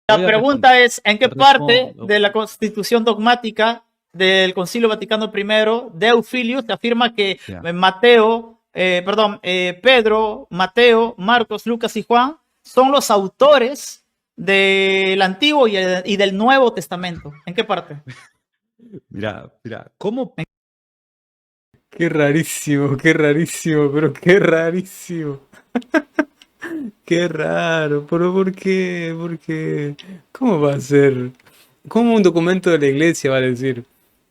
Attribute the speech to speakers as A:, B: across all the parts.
A: La pregunta es, ¿en qué parte
B: Respondo.
A: de la Constitución dogmática del Concilio Vaticano I de Eufilio se afirma que
B: Ya.
A: Pedro, Mateo, Marcos, Lucas y Juan son los autores del Antiguo y del Nuevo Testamento? ¿En qué parte?
B: Mira, ¿cómo?
C: Qué rarísimo, pero qué rarísimo. Qué raro, pero ¿por qué? ¿Por qué? ¿Cómo va a ser? ¿Cómo un documento de la iglesia va a decir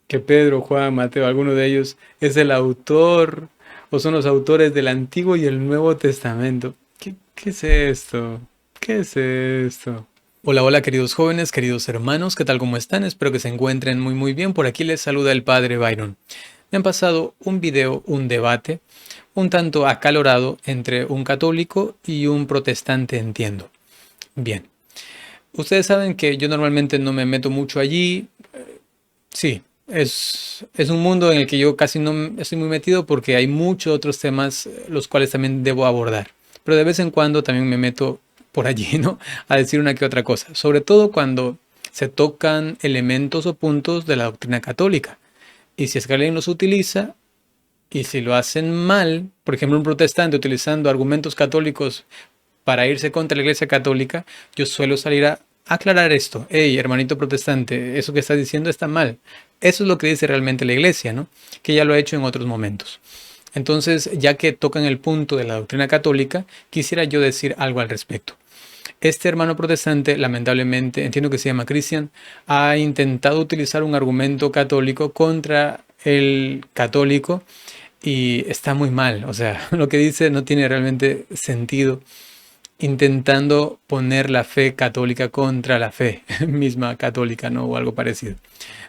C: que Pedro, Juan, Mateo, alguno de ellos es el autor o son los autores del Antiguo y el Nuevo Testamento? ¿Qué es esto? ¿Qué es esto? Hola, hola queridos jóvenes, queridos hermanos, ¿qué tal? ¿Cómo están? Espero que se encuentren muy bien. Por aquí les saluda el padre Byron. Me han pasado un video, un debate, un tanto acalorado entre un católico y un protestante, entiendo. Bien, ustedes saben que yo normalmente no me meto mucho allí. Sí, es un mundo en el que yo casi no estoy muy metido porque hay muchos otros temas los cuales también debo abordar. Pero de vez en cuando también me meto por allí, ¿no? A decir una que otra cosa. Sobre todo cuando se tocan elementos o puntos de la doctrina católica. Y si es que alguien los utiliza, y si lo hacen mal, por ejemplo, un protestante utilizando argumentos católicos para irse contra la Iglesia Católica, yo suelo salir a aclarar esto. Hey, hermanito protestante, eso que estás diciendo está mal. Eso es lo que dice realmente la Iglesia, ¿no? Que ya lo ha hecho en otros momentos. Entonces, ya que tocan el punto de la doctrina católica, quisiera yo decir algo al respecto. Este hermano protestante, lamentablemente, entiendo que se llama Christian, ha intentado utilizar un argumento católico contra el católico y está muy mal. O sea, lo que dice no tiene realmente sentido, intentando poner la fe católica contra la fe misma católica, ¿no? O algo parecido.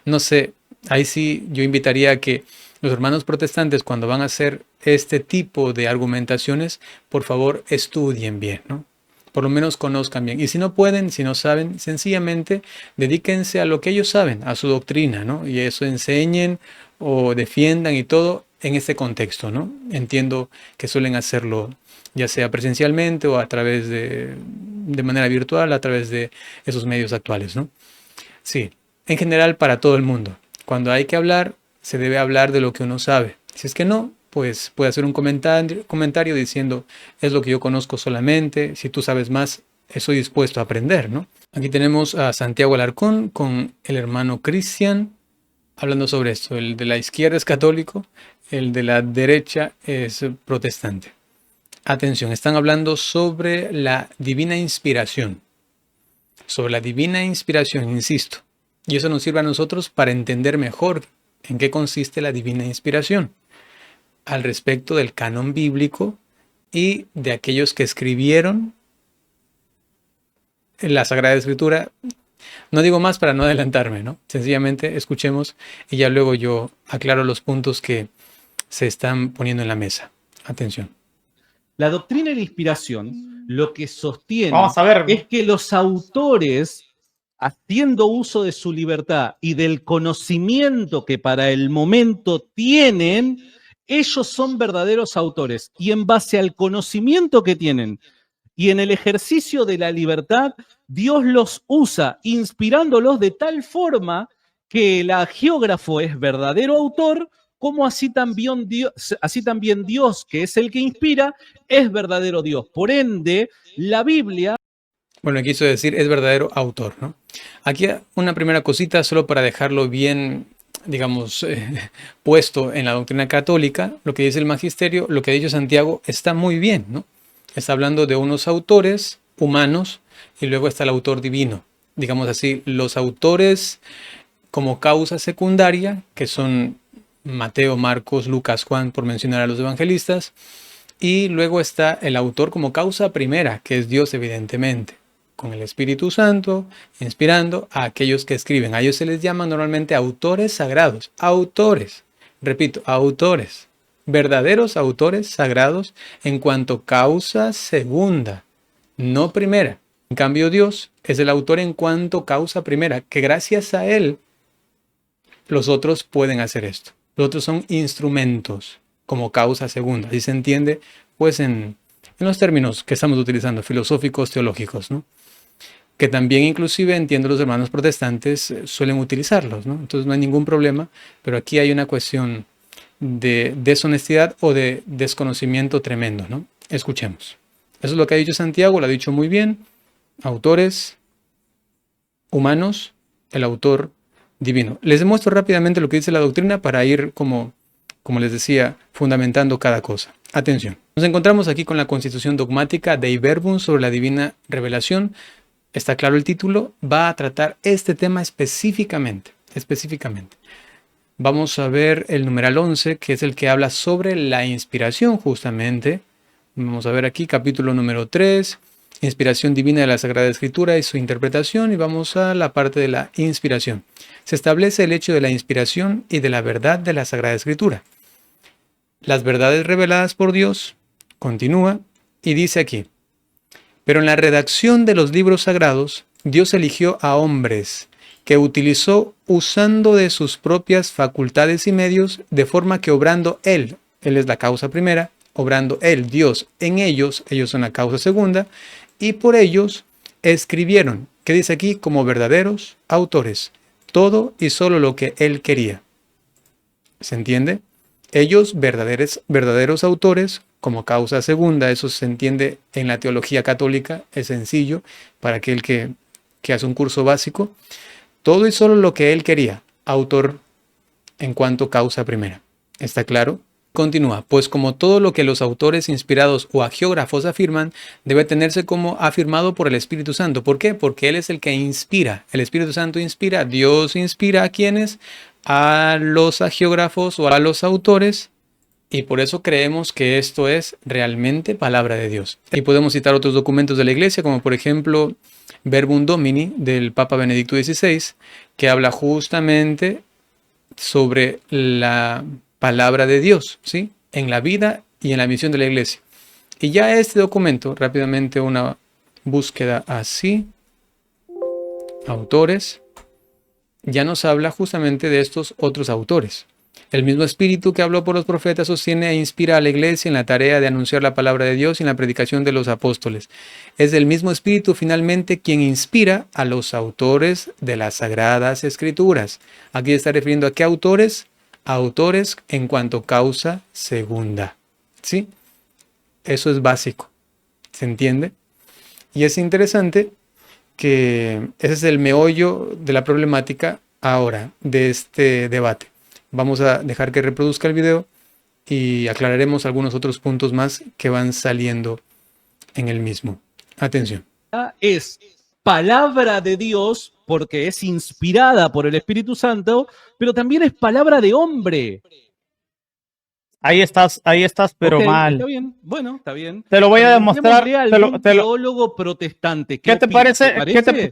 C: No sé, ahí sí yo invitaría a que los hermanos protestantes, cuando van a hacer este tipo de argumentaciones, por favor estudien bien, ¿no? Por lo menos conozcan bien. Y si no pueden, si no saben, sencillamente dedíquense a lo que ellos saben, a su doctrina, ¿no? Y eso enseñen o defiendan y todo en este contexto, ¿no? Entiendo que suelen hacerlo ya sea presencialmente o a través de manera virtual, a través de esos medios actuales, ¿no? Sí, en general para todo el mundo. Cuando hay que hablar, se debe hablar de lo que uno sabe. Si es que no, pues puede hacer un comentario diciendo, es lo que yo conozco solamente, si tú sabes más, estoy dispuesto a aprender, ¿no? Aquí tenemos a Santiago Alarcón con el hermano Cristian hablando sobre esto. El de la izquierda es católico, el de la derecha es protestante. Atención, están hablando sobre la divina inspiración. Sobre la divina inspiración, insisto. Y eso nos sirve a nosotros para entender mejor en qué consiste la divina inspiración al respecto del canon bíblico y de aquellos que escribieron en la Sagrada Escritura. No digo más para no adelantarme, ¿no? Sencillamente escuchemos y ya luego yo aclaro los puntos que se están poniendo en la mesa. Atención.
B: La doctrina de la inspiración lo que sostiene
A: Vamos a ver.
B: es que los autores, haciendo uso de su libertad y del conocimiento que para el momento tienen, ellos son verdaderos autores. Y en base al conocimiento que tienen y en el ejercicio de la libertad, Dios los usa, inspirándolos de tal forma que el geógrafo es verdadero autor, como así también Dios, que es el que inspira, es verdadero Dios. Por ende, la Biblia...
C: Bueno, quiso decir es verdadero autor, ¿no? Aquí una primera cosita solo para dejarlo bien, digamos, puesto en la doctrina católica, lo que dice el magisterio, lo que ha dicho Santiago está muy bien, ¿no? Está hablando de unos autores humanos y luego está el autor divino. Digamos así, los autores como causa secundaria, que son Mateo, Marcos, Lucas, Juan, por mencionar a los evangelistas, y luego está el autor como causa primera, que es Dios evidentemente, con el Espíritu Santo, inspirando a aquellos que escriben. A ellos se les llama normalmente autores sagrados. Autores, repito, autores, verdaderos autores sagrados en cuanto causa segunda, no primera. En cambio, Dios es el autor en cuanto causa primera, que gracias a Él los otros pueden hacer esto. Los otros son instrumentos como causa segunda. Así se entiende, pues, en los términos que estamos utilizando, filosóficos, teológicos, ¿no? que también inclusive entiendo los hermanos protestantes suelen utilizarlos, ¿no? Entonces no hay ningún problema, pero aquí hay una cuestión de deshonestidad o de desconocimiento tremendo, ¿no? Escuchemos. Eso es lo que ha dicho Santiago, lo ha dicho muy bien. Autores humanos, el autor divino. Les demuestro rápidamente lo que dice la doctrina para ir, como les decía, fundamentando cada cosa. Atención. Nos encontramos aquí con la Constitución Dogmática Dei Verbum sobre la divina revelación. Está claro el título, va a tratar este tema específicamente. Vamos a ver el numeral 11, que es el que habla sobre la inspiración justamente. Vamos a ver aquí capítulo número 3, inspiración divina de la Sagrada Escritura y su interpretación, y vamos a la parte de la inspiración. Se establece el hecho de la inspiración y de la verdad de la Sagrada Escritura. Las verdades reveladas por Dios, continúa, y dice aquí, pero en la redacción de los libros sagrados, Dios eligió a hombres que utilizó usando de sus propias facultades y medios, de forma que obrando Él es la causa primera, obrando Él, Dios, en ellos son la causa segunda, y por ellos escribieron, ¿qué dice aquí? Como verdaderos autores, todo y solo lo que Él quería. ¿Se entiende? Ellos, verdaderos autores, como causa segunda, eso se entiende en la teología católica, es sencillo, para aquel que hace un curso básico. Todo y solo lo que Él quería, autor en cuanto causa primera. ¿Está claro? Continúa, pues como todo lo que los autores inspirados o agiógrafos afirman, debe tenerse como afirmado por el Espíritu Santo. ¿Por qué? Porque Él es el que inspira. El Espíritu Santo inspira. Dios inspira a quienes, a los agiógrafos o a los autores, y por eso creemos que esto es realmente palabra de Dios. Y podemos citar otros documentos de la Iglesia, como por ejemplo Verbum Domini del Papa Benedicto XVI, que habla justamente sobre la palabra de Dios, ¿sí? En la vida y en la misión de la Iglesia. Y ya este documento, rápidamente una búsqueda así, autores, ya nos habla justamente de estos otros autores. El mismo Espíritu que habló por los profetas sostiene e inspira a la Iglesia en la tarea de anunciar la palabra de Dios y en la predicación de los apóstoles. Es el mismo Espíritu finalmente quien inspira a los autores de las Sagradas Escrituras. Aquí está refiriendo a qué autores. Autores en cuanto causa segunda. ¿Sí? Eso es básico. ¿Se entiende? Y es interesante que ese es el meollo de la problemática ahora de este debate. Vamos a dejar que reproduzca el video y aclararemos algunos otros puntos más que van saliendo en el mismo. Atención.
B: Es palabra de Dios porque es inspirada por el Espíritu Santo, pero también es palabra de hombre.
A: Ahí estás, pero
B: Ok,
A: mal.
B: Está bien, bueno, está bien.
A: Te lo voy a demostrar.
B: Algún teólogo protestante.
A: ¿Qué te parece?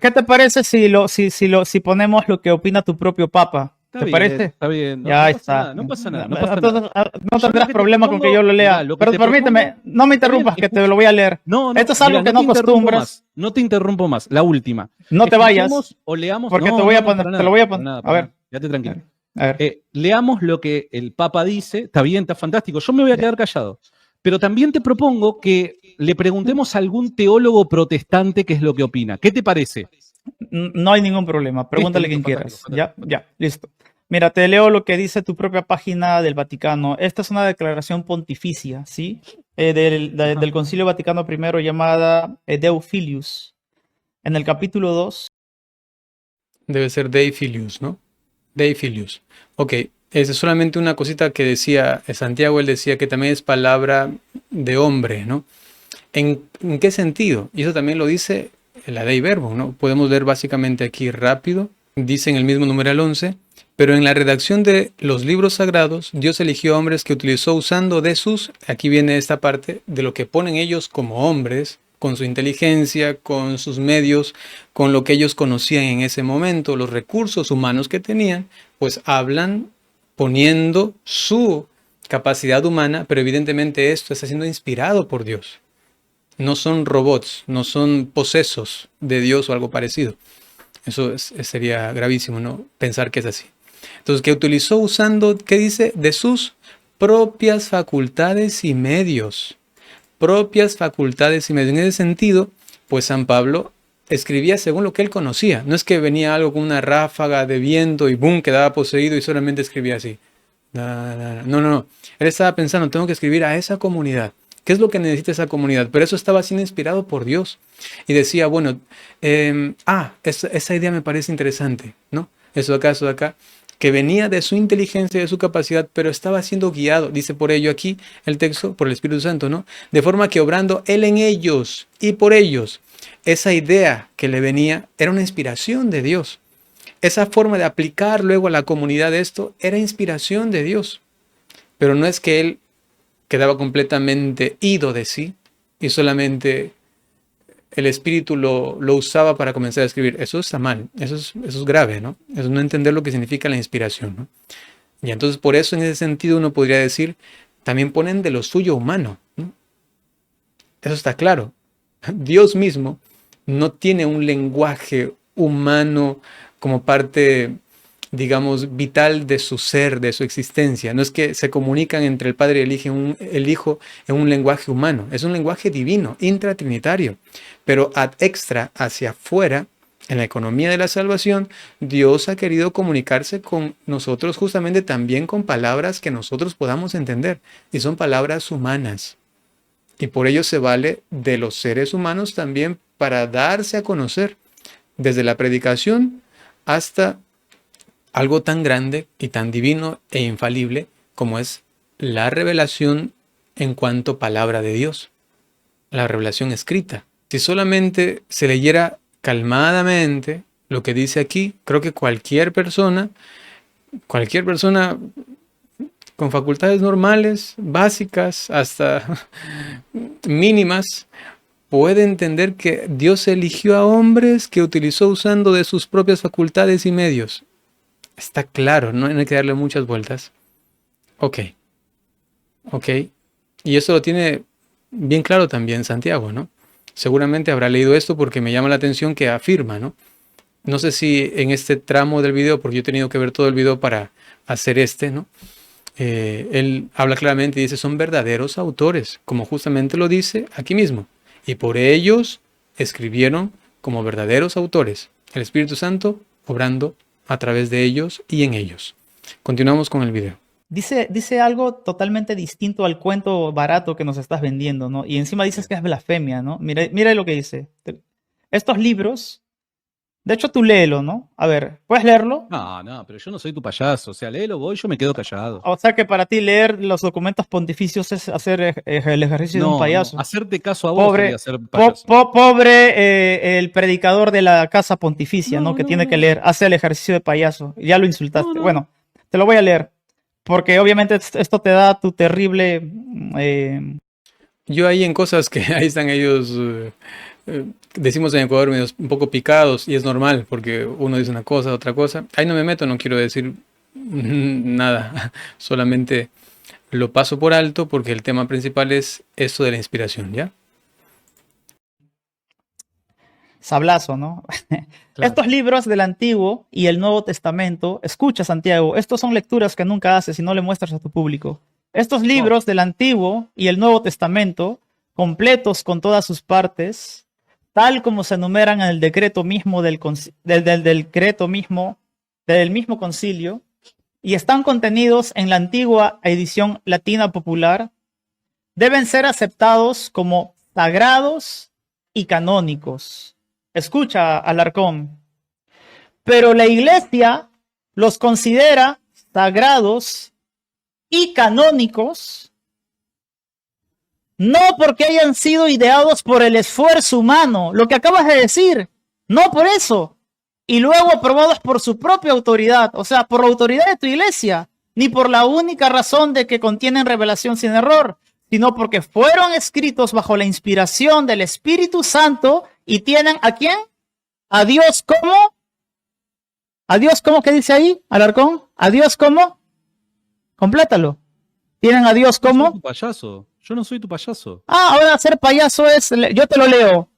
A: ¿Qué te parece si ponemos lo que opina tu propio Papa? ¿Te parece?
B: Está bien.
A: Ya está.
B: No pasa nada.
A: Entonces, no tendrás problema con que yo lo lea. Pero permíteme, no me interrumpas, que te lo voy a leer. Esto es algo que no acostumbras.
B: No te interrumpo más. La última.
A: No te vayas.
B: O leamos.
A: Porque te lo voy a poner. A ver.
B: Quédate tranquilo.
A: A ver.
B: Leamos lo que el Papa dice. Está bien, está fantástico. Yo me voy a quedar callado. Pero también te propongo que le preguntemos a algún teólogo protestante qué es lo que opina. ¿Qué te parece?
A: No hay ningún problema. Pregúntale quien quieras. Ya, listo. Mira, te leo lo que dice tu propia página del Vaticano. Esta es una declaración pontificia, ¿sí? Del Concilio Vaticano I llamada Dei Filius. En el capítulo 2.
C: Debe ser Dei Filius, ¿no? Dei Filius. Ok, esa es solamente una cosita que decía Santiago. Él decía que también es palabra de hombre, ¿no? ¿En qué sentido? Y eso también lo dice la Dei Verbum, ¿no? Podemos leer básicamente aquí rápido. Dice en el mismo numeral 11, pero en la redacción de los libros sagrados, Dios eligió hombres que utilizó usando de sus, aquí viene esta parte, de lo que ponen ellos como hombres, con su inteligencia, con sus medios, con lo que ellos conocían en ese momento, los recursos humanos que tenían, pues hablan poniendo su capacidad humana, pero evidentemente esto está siendo inspirado por Dios. No son robots, no son posesos de Dios o algo parecido. Eso sería gravísimo, ¿no? Pensar que es así. Entonces, que utilizó usando, ¿qué dice? De sus propias facultades y medios. Propias facultades y medios. En ese sentido, pues San Pablo escribía según lo que él conocía. No es que venía algo con una ráfaga de viento y boom, quedaba poseído y solamente escribía así. No, no, no. Él estaba pensando, tengo que escribir a esa comunidad. ¿Qué es lo que necesita esa comunidad? Pero eso estaba siendo inspirado por Dios. Y decía, bueno, esa idea me parece interesante, ¿no? Eso de acá, que venía de su inteligencia y de su capacidad, pero estaba siendo guiado, dice por ello aquí el texto, por el Espíritu Santo, ¿no? De forma que obrando Él en ellos y por ellos, esa idea que le venía era una inspiración de Dios. Esa forma de aplicar luego a la comunidad esto era inspiración de Dios. Pero no es que Él quedaba completamente ido de sí y solamente el Espíritu lo usaba para comenzar a escribir. Eso está mal, eso es grave, ¿no? Eso es no entender lo que significa la inspiración, ¿no? Y entonces por eso en ese sentido uno podría decir, también ponen de lo suyo humano, ¿no? Eso está claro. Dios mismo no tiene un lenguaje humano como parte, digamos, vital de su ser, de su existencia. No es que se comunican entre el Padre y el Hijo en un lenguaje humano. Es un lenguaje divino, intratrinitario. Pero ad extra, hacia afuera, en la economía de la salvación, Dios ha querido comunicarse con nosotros justamente también con palabras que nosotros podamos entender. Y son palabras humanas. Y por ello se vale de los seres humanos también para darse a conocer, desde la predicación hasta algo tan grande y tan divino e infalible como es la revelación en cuanto palabra de Dios, la revelación escrita. Si solamente se leyera calmadamente lo que dice aquí, creo que cualquier persona con facultades normales, básicas, hasta mínimas, puede entender que Dios eligió a hombres que utilizó usando de sus propias facultades y medios. Está claro, no hay que darle muchas vueltas. Ok. Y eso lo tiene bien claro también Santiago, ¿no? Seguramente habrá leído esto porque me llama la atención que afirma, ¿no? No sé si en este tramo del video, porque yo he tenido que ver todo el video para hacer ¿no? Él habla claramente y dice, son verdaderos autores, como justamente lo dice aquí mismo. Y por ellos escribieron como verdaderos autores, el Espíritu Santo obrando a través de ellos y en ellos. Continuamos con el video.
A: Dice algo totalmente distinto al cuento barato que nos estás vendiendo, ¿no? Y encima dices que es blasfemia, ¿no? Mira lo que dice. Estos libros, de hecho tú léelo, ¿no? A ver, ¿puedes leerlo?
B: No, pero yo no soy tu payaso. O sea, léelo vos y yo me quedo callado.
A: O sea que para ti leer los documentos pontificios es hacer el ejercicio de un payaso.
B: No, hacerte caso a vos sería ser payaso.
A: Pobre el predicador de la casa pontificia, ¿no? Que tiene que leer, hace el ejercicio de payaso. Ya lo insultaste.
B: No.
A: Bueno, te lo voy a leer. Porque obviamente esto te da tu terrible...
C: Yo ahí en cosas que ahí están ellos, decimos en Ecuador, un poco picados, y es normal, porque uno dice una cosa, otra cosa. Ahí no me meto, no quiero decir nada, solamente lo paso por alto porque el tema principal es esto de la inspiración, ¿ya?
A: Sablazo, ¿no? Claro. Estos libros del Antiguo y el Nuevo Testamento, escucha Santiago, estos son lecturas que nunca haces y no le muestras a tu público. Estos libros del Antiguo y el Nuevo Testamento, completos con todas sus partes, tal como se enumeran en el decreto mismo del mismo concilio, y están contenidos en la antigua edición latina popular, deben ser aceptados como sagrados y canónicos. Escucha, Alarcón. Pero la Iglesia los considera sagrados y canónicos no porque hayan sido ideados por el esfuerzo humano, lo que acabas de decir, no por eso, y luego aprobados por su propia autoridad, o sea, por la autoridad de tu Iglesia, ni por la única razón de que contienen revelación sin error, sino porque fueron escritos bajo la inspiración del Espíritu Santo y tienen ¿a quién? ¿A Dios cómo? ¿A Dios cómo? ¿Qué dice ahí, Alarcón? ¿A Dios cómo? Complétalo. ¿Tienen a Dios cómo?
B: Yo no soy tu payaso. Yo no soy tu payaso.
A: Ahora ser payaso es, yo te lo leo,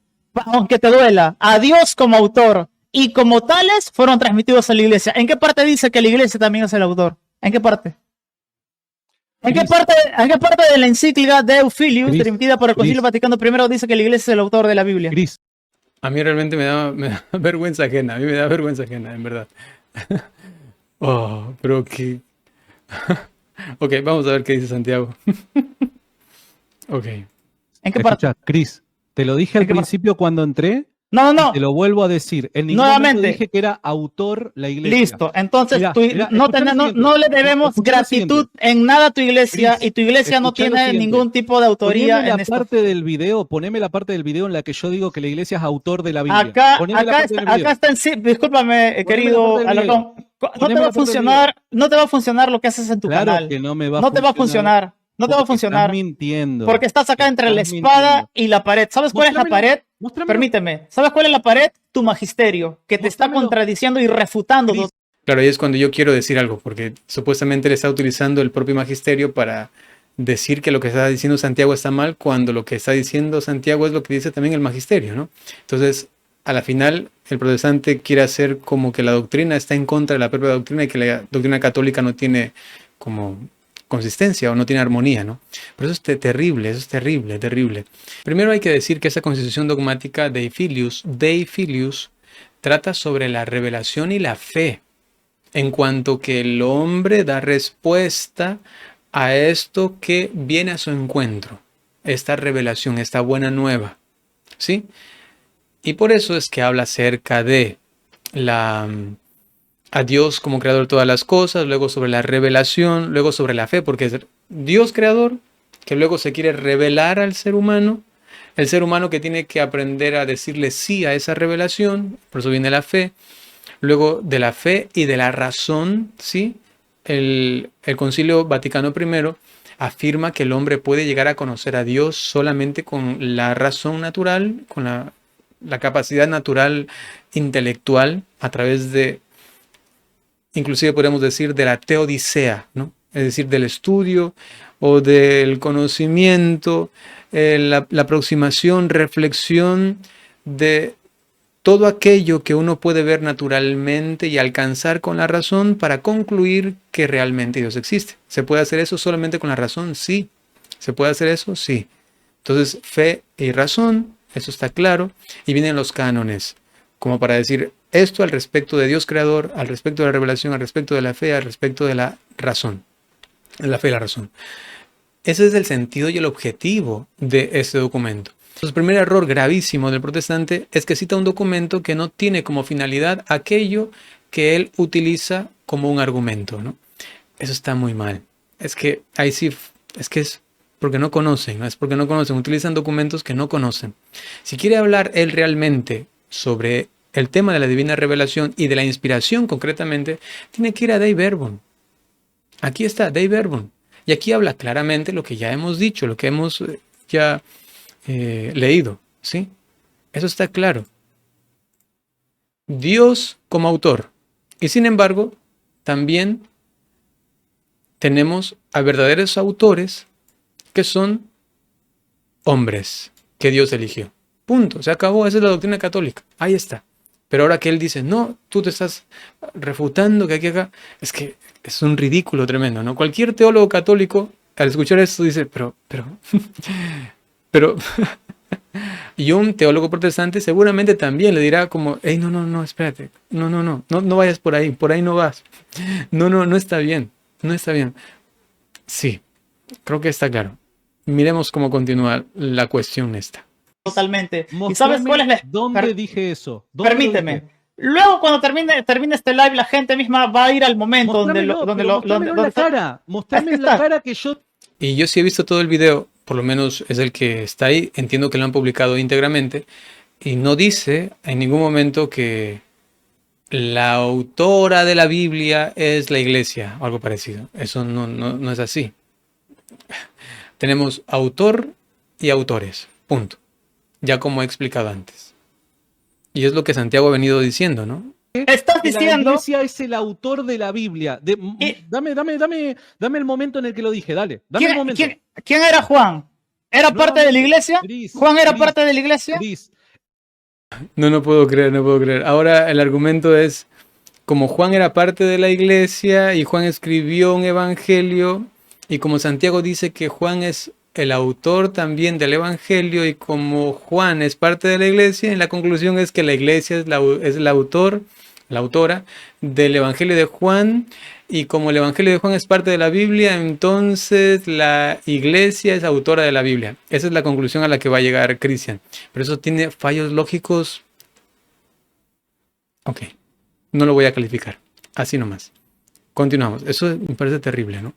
A: aunque te duela. A Dios como autor y como tales fueron transmitidos a la Iglesia. ¿En qué parte dice que la Iglesia también es el autor? ¿En qué parte? ¿En qué parte de la encíclica de Eufilius, transmitida por el Concilio Vaticano I, dice que la Iglesia es el autor de la Biblia?
C: A mí realmente me da vergüenza ajena, a mí me da vergüenza ajena, en verdad. Oh, pero que... Ok, vamos a ver qué dice Santiago. Ok.
A: ¿En qué parte?
B: Escucha, Cris, te lo dije al
A: ¿En qué parte?
B: principio cuando entré
A: No,
B: y te
A: no,
B: lo vuelvo a decir. En ningún momento
A: nuevamente.
B: dije que era autor la iglesia.
A: Listo. Entonces,
B: Mirá, mirá,
A: no,
B: escuchá lo siguiente.
A: no le debemos
B: Escuchá lo siguiente.
A: gratitud en nada a tu iglesia
B: Cris,
A: y tu iglesia no
B: escuchá lo
A: tiene
B: siguiente.
A: ningún tipo de autoría en esto.
B: Poneme la parte del video en la que yo digo que la iglesia es autor de la Biblia. Poneme la
A: Acá
B: parte
A: está,
B: del video.
A: acá está en sí. Discúlpame,
B: Poneme la
A: querido
B: parte del video.
A: Alarcón. No te
B: Poneme
A: va a
B: la parte del video.
A: funcionar, no te va a funcionar lo que haces en tu
B: Claro
A: canal.
B: que no me va a
A: No te va a funcionar. No te va a
B: porque estás
A: funcionar.
B: mintiendo.
A: Porque estás acá entre la
B: Estás
A: espada
B: mintiendo.
A: y la pared. ¿Sabes cuál es la
B: Mostrámelo,
A: pared?
B: mostrámelo.
A: Permíteme. ¿Sabes cuál es la pared? Tu magisterio, que te está
B: Mostrámelo.
A: contradiciendo y refutando.
B: Cris,
C: Claro, ahí es cuando yo quiero decir algo, porque supuestamente él está utilizando el propio magisterio para decir que lo que está diciendo Santiago está mal, cuando lo que está diciendo Santiago es lo que dice también el magisterio, ¿no? Entonces, a la final, el protestante quiere hacer como que la doctrina está en contra de la propia doctrina y que la doctrina católica no tiene como consistencia o no tiene armonía, ¿no? Pero eso es terrible, eso es terrible, terrible. Primero hay que decir que esa constitución dogmática Dei Filius, trata sobre la revelación y la fe, en cuanto que el hombre da respuesta a esto que viene a su encuentro, esta revelación, esta buena nueva, ¿sí? Y por eso es que habla acerca de a Dios como creador de todas las cosas, luego sobre la revelación, luego sobre la fe, porque es Dios creador, que luego se quiere revelar al ser humano, el ser humano que tiene que aprender a decirle sí a esa revelación, por eso viene la fe. Luego de la fe y de la razón, ¿sí? El Concilio Vaticano I afirma que el hombre puede llegar a conocer a Dios solamente con la razón natural, con la capacidad natural intelectual, a través de, inclusive podemos decir, de la teodicea, ¿no? Es decir, del estudio o del conocimiento, la aproximación, reflexión de todo aquello que uno puede ver naturalmente y alcanzar con la razón para concluir que realmente Dios existe. ¿Se puede hacer eso solamente con la razón? Sí. ¿Se puede hacer eso? Sí. Entonces, fe y razón, eso está claro. Y vienen los cánones, como para decir esto al respecto de Dios creador, al respecto de la revelación, al respecto de la fe, al respecto de la razón. La fe y la razón. Ese es el sentido y el objetivo de este documento. Entonces, el primer error gravísimo del protestante es que cita un documento que no tiene como finalidad aquello que él utiliza como un argumento, ¿no? Eso está muy mal. Es que ahí sí, es porque no conocen, ¿no? Es porque no conocen, utilizan documentos que no conocen. Si quiere hablar él realmente sobre el tema de la divina revelación y de la inspiración concretamente, tiene que ir a Dei Verbum. Aquí está, Dei Verbum. Y aquí habla claramente lo que ya hemos dicho, lo que hemos ya leído, ¿sí? Eso está claro. Dios como autor. Y sin embargo, también tenemos a verdaderos autores que son hombres que Dios eligió. Punto. Se acabó. Esa es la doctrina católica. Ahí está. Pero ahora que él dice, no, tú te estás refutando que aquí acá, es que es un ridículo tremendo, ¿no? Cualquier teólogo católico, al escuchar esto, dice, pero, y un teólogo protestante seguramente también le dirá como, hey, no, espérate, no vayas por ahí no vas. No está bien, no está bien. Sí, creo que está claro. Miremos cómo continúa la cuestión esta.
A: Totalmente. ¿Y sabes cuál es la...
B: ¿Dónde dije eso? ¿Dónde
A: Permíteme.
B: lo dije?
A: Luego, cuando termine este live, la gente misma va a ir al momento
B: Mostrámelo en la cara. Mostrame en la cara que yo...
C: Y yo sí he visto todo el video, por lo menos es el que está ahí. Entiendo que lo han publicado íntegramente. Y no dice en ningún momento que la autora de la Biblia es la iglesia o algo parecido. Eso no es así. Tenemos autor y autores. Punto. Ya como he explicado antes. Y es lo que Santiago ha venido diciendo, ¿no?
A: Estás diciendo...
B: La iglesia es el autor de la Biblia. Dame el momento en el que lo dije, dale. Dame el momento.
A: ¿Quién era Juan? ¿Era parte de la iglesia? ¿Juan era parte de la iglesia?
C: No puedo creer. Ahora el argumento es, como Juan era parte de la iglesia y Juan escribió un evangelio, y como Santiago dice que Juan es el autor también del Evangelio y como Juan es parte de la iglesia, la conclusión es que la iglesia es el autor, la autora del Evangelio de Juan, y como el Evangelio de Juan es parte de la Biblia, entonces la iglesia es autora de la Biblia. Esa es la conclusión a la que va a llegar Cristian. Pero eso tiene fallos lógicos. Ok, no lo voy a calificar. Así nomás. Continuamos. Eso me parece terrible, ¿no?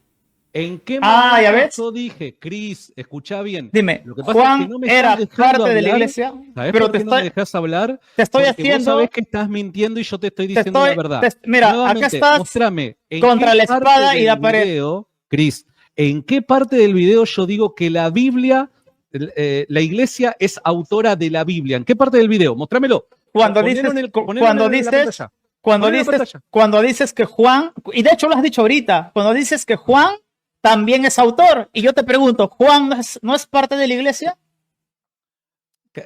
B: ¿En qué
A: Ah, ¿ya
B: momento
A: ves?
B: yo dije, Cris, escucha bien?
A: Dime,
B: Lo que pasa es que
A: Juan
B: no me
A: era
B: estás dejando
A: parte de la
B: hablar.
A: iglesia,
B: ¿Sabés
A: pero
B: por qué no me dejas hablar?
A: te estoy
B: Porque vos
A: haciendo,
B: sabés que estás mintiendo y yo te estoy
A: te
B: diciendo la
A: estoy,
B: verdad.
A: mira, acá
B: Nuevamente,
A: estás
B: mostrame en
A: contra
B: qué
A: la
B: parte
A: espada y
B: del
A: la pared.
B: video, Cris, ¿en qué parte del video yo digo que la Biblia, la iglesia es autora de la Biblia? ¿En qué parte del video? Mostrámelo.
A: Cuando
B: Ponelo
A: dices,
B: en el- ponelo
A: cuando
B: en la
A: dices,
B: pantalla.
A: cuando
B: Ponelo en la
A: dices,
B: pantalla.
A: cuando dices que Juan, y de hecho lo has dicho ahorita, cuando dices que Juan también es autor, y yo te pregunto, ¿Juan no es parte de la iglesia?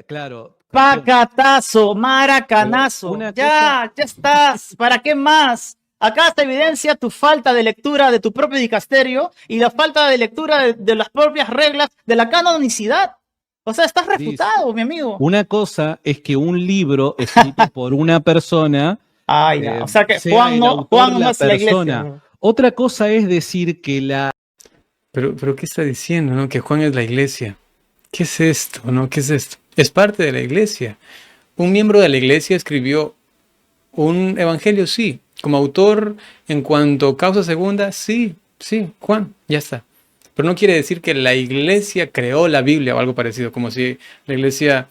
B: Claro.
A: Pacatazo, maracanazo.
B: Una
A: Ya estás. ¿Para qué más? Acá se evidencia tu falta de lectura de tu propio dicasterio y la falta de lectura de las propias reglas de la canonicidad. O sea, estás refutado, mi amigo.
B: Una cosa es que un libro escrito por una persona
A: Ah, ya. O sea que
B: sea
A: Juan
B: el
A: no,
B: autor
A: Juan no
B: la
A: es la
B: persona.
A: iglesia.
B: Otra cosa es decir que la
C: Pero ¿qué está diciendo, no? Que Juan es la iglesia. ¿Qué es esto, no? ¿Qué es esto? Es parte de la iglesia. Un miembro de la iglesia escribió un evangelio, sí. Como autor, en cuanto a causa segunda, sí, Juan, ya está. Pero no quiere decir que la iglesia creó la Biblia o algo parecido, como si la iglesia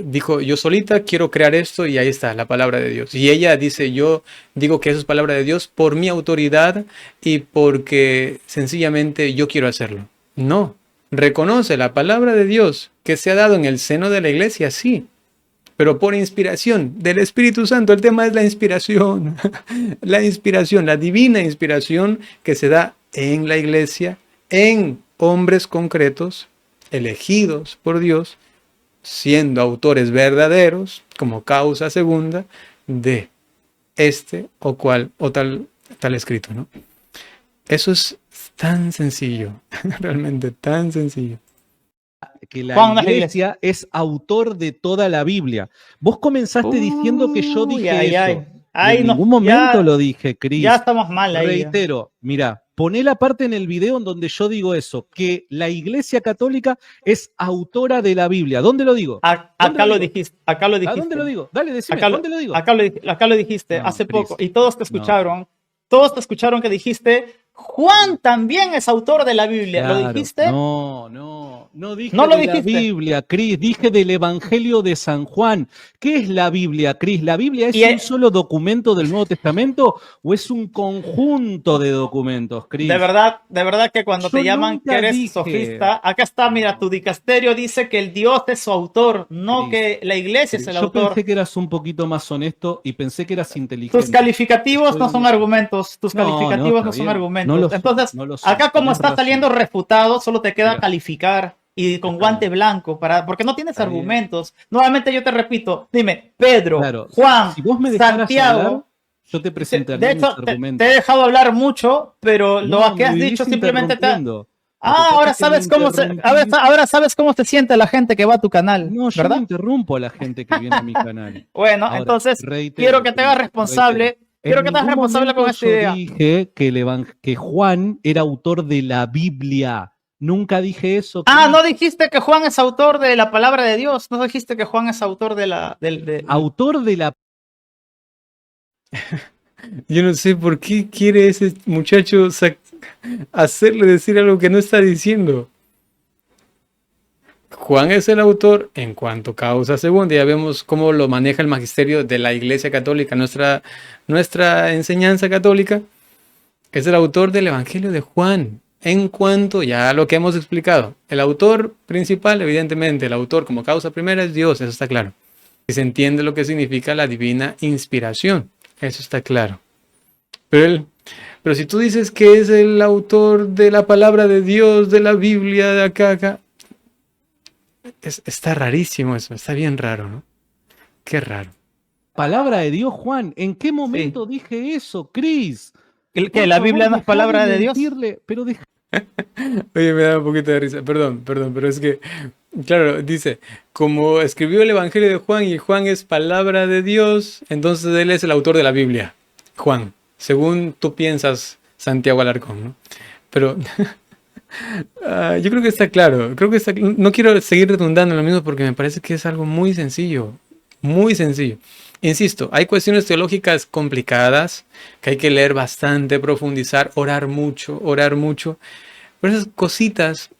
C: dijo, yo solita quiero crear esto y ahí está, la palabra de Dios. Y ella dice, yo digo que eso es palabra de Dios por mi autoridad y porque sencillamente yo quiero hacerlo. No, reconoce la palabra de Dios que se ha dado en el seno de la iglesia, sí, pero por inspiración del Espíritu Santo. El tema es la inspiración, la divina inspiración que se da en la iglesia, en hombres concretos, elegidos por Dios, siendo autores verdaderos, como causa segunda, de este o cual o tal escrito, ¿no? Eso es tan sencillo, realmente tan sencillo.
B: que la
A: Juan no es la
B: iglesia es autor de toda la Biblia. Vos comenzaste diciendo que yo dije
A: Ay,
B: eso.
A: ay.
B: Y
A: Ay,
B: en
A: no,
B: ningún momento
A: ya,
B: lo dije, Cris.
A: ya estamos mal ahí.
B: Reitero, mira, poné la parte en el video en donde yo digo eso, que la iglesia católica es autora de la Biblia. ¿Dónde lo digo?
A: Acá lo dijiste, acá lo
B: ¿A
A: dijiste.
B: dónde lo digo? Dale, decime,
A: Acá
B: ¿dónde lo digo?
A: Acá lo dijiste
B: No,
A: hace
B: Cris,
A: poco y todos te escucharon. Todos te escucharon que dijiste, Juan también es autor de la Biblia.
B: Claro,
A: ¿Lo dijiste?
B: No dije
A: No lo
B: de la
A: dijiste.
B: Biblia, Cris, dije del Evangelio de San Juan. ¿Qué es la Biblia, Cris? ¿La Biblia es
A: Y
B: un solo documento del Nuevo Testamento o es un conjunto de documentos, Cris?
A: de verdad que cuando
B: Yo
A: te llaman
B: nunca
A: que eres
B: dije-
A: sofista, acá está, mira, tu dicasterio dice que el Dios es su autor, no
B: Cris,
A: que la iglesia es el
B: Yo
A: autor.
B: pensé que eras un poquito más honesto y pensé que eras inteligente.
A: Tus calificativos no son argumentos, tus
B: No,
A: calificativos
B: está
A: no son
B: bien.
A: argumentos.
B: No lo son,
A: Entonces,
B: no lo son.
A: acá como
B: Tenés
A: está
B: razón.
A: saliendo refutado, solo te queda
B: Mira.
A: calificar y con
B: Está
A: guante
B: bien.
A: blanco, porque no tienes
B: Está bien.
A: argumentos. Nuevamente yo te repito, dime, Pedro,
B: Claro,
A: Juan,
B: si vos me dejaras
A: Santiago.
B: hablar, yo te presentaría
A: De
B: mis
A: hecho, te
B: argumentos.
A: he dejado hablar mucho, pero lo
B: No,
A: que
B: me
A: has
B: vivís
A: dicho simplemente te...
B: interrumpiendo. Lo que
A: Ah,
B: pasa
A: ahora
B: es que me
A: sabes cómo
B: interrumpís.
A: ahora sabes cómo se siente la gente que va a tu canal,
B: No, yo no
A: ¿verdad?
B: interrumpo a la gente que viene a mi canal.
A: Bueno,
B: Ahora,
A: entonces
B: reitero,
A: quiero que te hagas
B: Cris,
A: responsable.
B: reitero.
A: Quiero
B: En
A: que te hagas
B: ningún
A: responsable con
B: momento
A: esta
B: yo
A: idea.
B: dije que Juan era autor de la Biblia. Nunca dije eso.
A: Ah,
B: Cris.
A: no dijiste que Juan es autor de la palabra de Dios. No dijiste que Juan es autor de la.
B: Autor de la.
C: Yo no sé por qué quiere ese muchacho hacerle decir algo que no está diciendo. Juan es el autor en cuanto a causa segunda. Ya vemos cómo lo maneja el magisterio de la Iglesia Católica, nuestra enseñanza católica. Es el autor del Evangelio de Juan. En cuanto ya a lo que hemos explicado, el autor principal, evidentemente, el autor como causa primera es Dios, eso está claro. Y se entiende lo que significa la divina inspiración, eso está claro. Pero si tú dices que es el autor de la palabra de Dios, de la Biblia, de acá, está rarísimo eso, está bien raro, ¿no? Qué raro.
B: Palabra de Dios, Juan. ¿En qué momento dije eso, Cris?
A: Que la Biblia no es palabra de Dios.
B: Pero deja
C: Oye, me da un poquito de risa. Perdón, pero es que, claro, dice, como escribió el Evangelio de Juan y Juan es palabra de Dios, entonces él es el autor de la Biblia, Juan, según tú piensas, Santiago Alarcón, ¿no? Pero yo creo que está claro, no quiero seguir redundando en lo mismo porque me parece que es algo muy sencillo, muy sencillo. Insisto, hay cuestiones teológicas complicadas que hay que leer bastante, profundizar, orar mucho, pero esas cositas,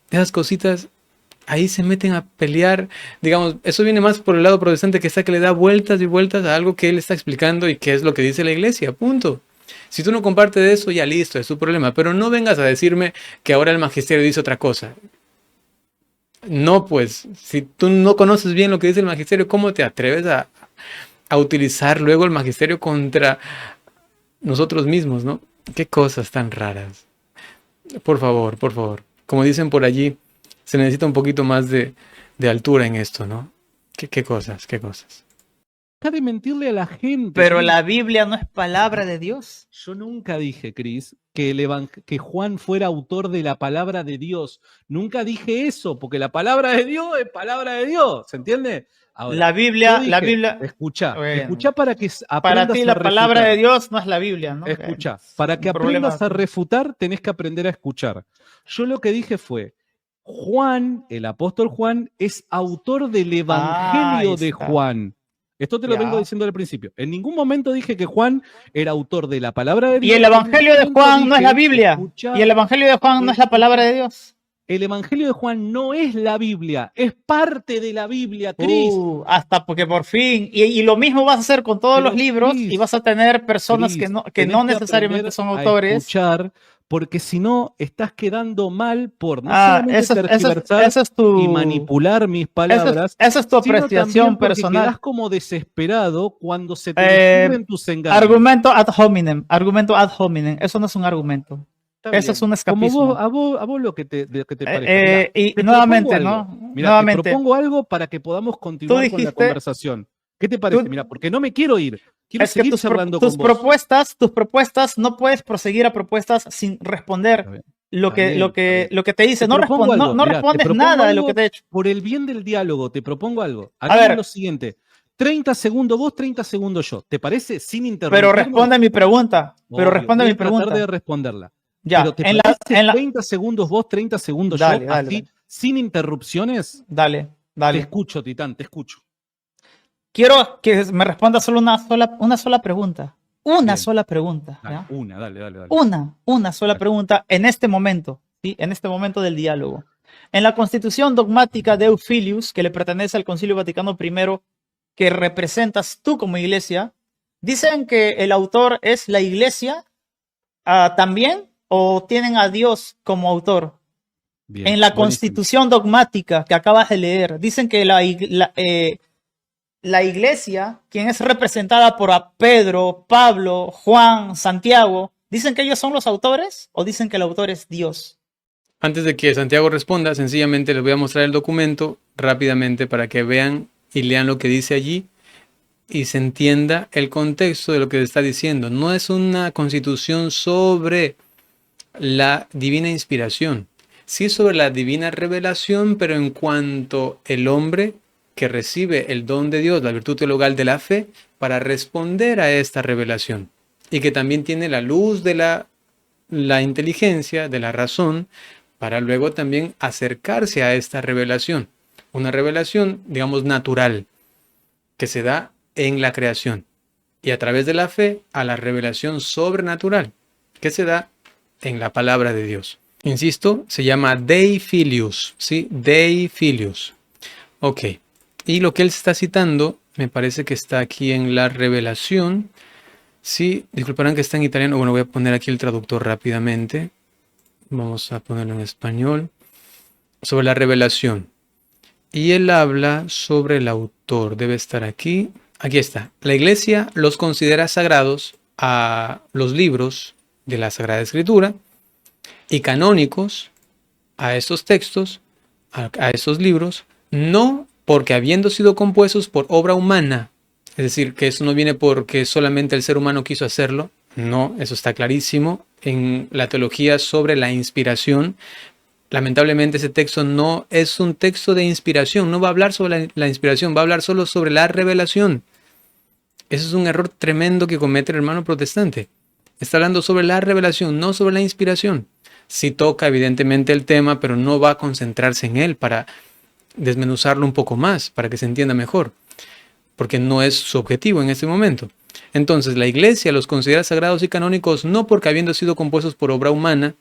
C: ahí se meten a pelear. Digamos, eso viene más por el lado protestante que está que le da vueltas y vueltas a algo que él está explicando y que es lo que dice la iglesia, punto. Si tú no compartes de eso, ya listo, es tu problema. Pero no vengas a decirme que ahora el magisterio dice otra cosa. No, pues, si tú no conoces bien lo que dice el magisterio, ¿cómo te atreves a utilizar luego el magisterio contra nosotros mismos, ¿no? Qué cosas tan raras. Por favor, por favor. Como dicen por allí, se necesita un poquito más de altura en esto, ¿no? ¿Qué cosas?
B: de mentirle a la gente.
A: Pero
B: Cris.
A: la Biblia no es palabra de Dios.
B: Yo nunca dije, Cris, que Juan fuera autor de la palabra de Dios. Nunca dije eso, porque la palabra de Dios es palabra de Dios, ¿se entiende? Ahora,
A: La
B: yo
A: Biblia,
B: dije,
A: la Biblia,
B: escuchá
A: bueno,
B: para que
A: para
B: aprendas
A: ti
B: a
A: la palabra
B: refutar.
A: de Dios no es la Biblia, ¿no?
B: Escuchá,
A: Es
B: para
A: un
B: que
A: problema.
B: aprendas a refutar, tenés que aprender a escuchar. Yo lo que dije fue, Juan, el apóstol Juan, es autor del Evangelio
A: Ahí
B: de
A: está.
B: Juan. Esto te lo
A: Ya.
B: vengo diciendo al principio. En ningún momento dije que Juan era autor de la palabra de Dios.
A: Y el Evangelio de Juan no es la Biblia.
B: Escuchá,
A: Y el Evangelio de Juan no es la palabra de Dios.
B: el Evangelio de Juan no es la Biblia, es parte de la Biblia, Cris.
A: Hasta porque por fin, y lo mismo vas a hacer con todos
B: Pero,
A: los libros,
B: Cris,
A: y vas a tener personas
B: Cris,
A: que
B: tenés
A: no
B: que
A: necesariamente
B: aprender
A: son
B: a
A: autores.
B: escuchar, porque si no, estás quedando mal por no
A: Ah,
B: solamente
A: esa
B: tergiversar
A: es tu,
B: y manipular mis palabras,
A: esa es tu
B: sino
A: apreciación
B: también porque
A: personal.
B: quedás como desesperado cuando se te descubren tus engaños.
A: Argumento ad hominem, eso no es un argumento.
B: Está
A: Eso
B: bien.
A: es un
B: Como
A: escapismo.
B: a vos lo que te parezca. Mirá,
A: Y
B: te
A: nuevamente,
B: propongo algo.
A: ¿no?
B: Mirá,
A: Nuevamente,
B: te propongo algo para que podamos continuar con la
A: dijiste-
B: conversación. ¿Qué te parece?
A: tú-
B: Mira, porque no me quiero ir. Quiero
A: es que
B: seguir charlando
A: tus
B: con vos.
A: propuestas, no puedes proseguir a propuestas sin
B: Está
A: responder
B: bien,
A: lo
B: está bien, está bien.
A: que te dice.
B: Te
A: No,
B: propongo algo,
A: no
B: mirá, te
A: respondes
B: propongo
A: nada de lo
B: algo
A: que te he hecho.
B: Por el bien del diálogo, te propongo algo.
A: ver.
B: Hagamos lo siguiente. 30 segundos vos, 30 segundos yo. ¿Te parece? Sin
A: Pero
B: interrumpirnos.
A: responde mi pregunta.
B: Obvio,
A: Responde
B: voy
A: mi
B: a tratar
A: pregunta.
B: de responderla.
A: Ya,
B: Pero ¿te
A: en
B: parece
A: la
B: 30 segundos vos, 30 segundos
A: Dale,
B: yo?
A: dale,
B: Así,
A: dale.
B: sin interrupciones.
A: Dale.
B: Te escucho, Titán, te escucho.
A: Quiero que me responda solo una sola pregunta. Una
B: Bien.
A: sola pregunta.
B: Dale,
A: ¿ya?
B: dale.
A: Una sola
B: Dale.
A: pregunta en este momento, ¿sí? En este momento del diálogo. En la constitución dogmática de Eufilius, que le pertenece al Concilio Vaticano I, que representas tú como iglesia, dicen que el autor es la iglesia también, o tienen a Dios como autor.
B: Bien,
A: En la
B: buenísimo.
A: constitución dogmática que acabas de leer, dicen que la iglesia, quien es representada por Pedro, Pablo, Juan, Santiago, ¿dicen que ellos son los autores o dicen que el autor es Dios?
C: Antes de que Santiago responda, sencillamente les voy a mostrar el documento rápidamente para que vean y lean lo que dice allí y se entienda el contexto de lo que se está diciendo. No es una constitución sobre la divina inspiración, sí sobre la divina revelación, pero en cuanto el hombre que recibe el don de Dios, la virtud teologal de la fe, para responder a esta revelación y que también tiene la luz de la inteligencia, de la razón, para luego también acercarse a esta revelación. Una revelación, digamos, natural, que se da en la creación. Y a través de la fe, a la revelación sobrenatural, que se da en la palabra de Dios. Insisto, se llama Dei Filius, ¿sí? Dei Filius. Ok. Y lo que él está citando, me parece que está aquí en la revelación. Sí, disculparán que está en italiano. Bueno, voy a poner aquí el traductor rápidamente. Vamos a ponerlo en español. Sobre la revelación. Y él habla sobre el autor. Debe estar aquí. Aquí está. La iglesia los considera sagrados a los libros de la Sagrada Escritura y canónicos a estos textos, a estos libros, no porque habiendo sido compuestos por obra humana, es decir, que eso no viene porque solamente el ser humano quiso hacerlo, No, eso está clarísimo. En la teología sobre la inspiración, lamentablemente ese texto no es un texto de inspiración, no va a hablar sobre la inspiración, va a hablar solo sobre la revelación. Ese es un error tremendo que comete el hermano protestante. Está hablando sobre la revelación, no sobre la inspiración. Sí toca evidentemente el tema, pero no va a concentrarse en él para desmenuzarlo un poco más, para que se entienda mejor, porque no es su objetivo en este momento. Entonces, la Iglesia los considera sagrados y canónicos no porque habiendo sido compuestos por obra humana,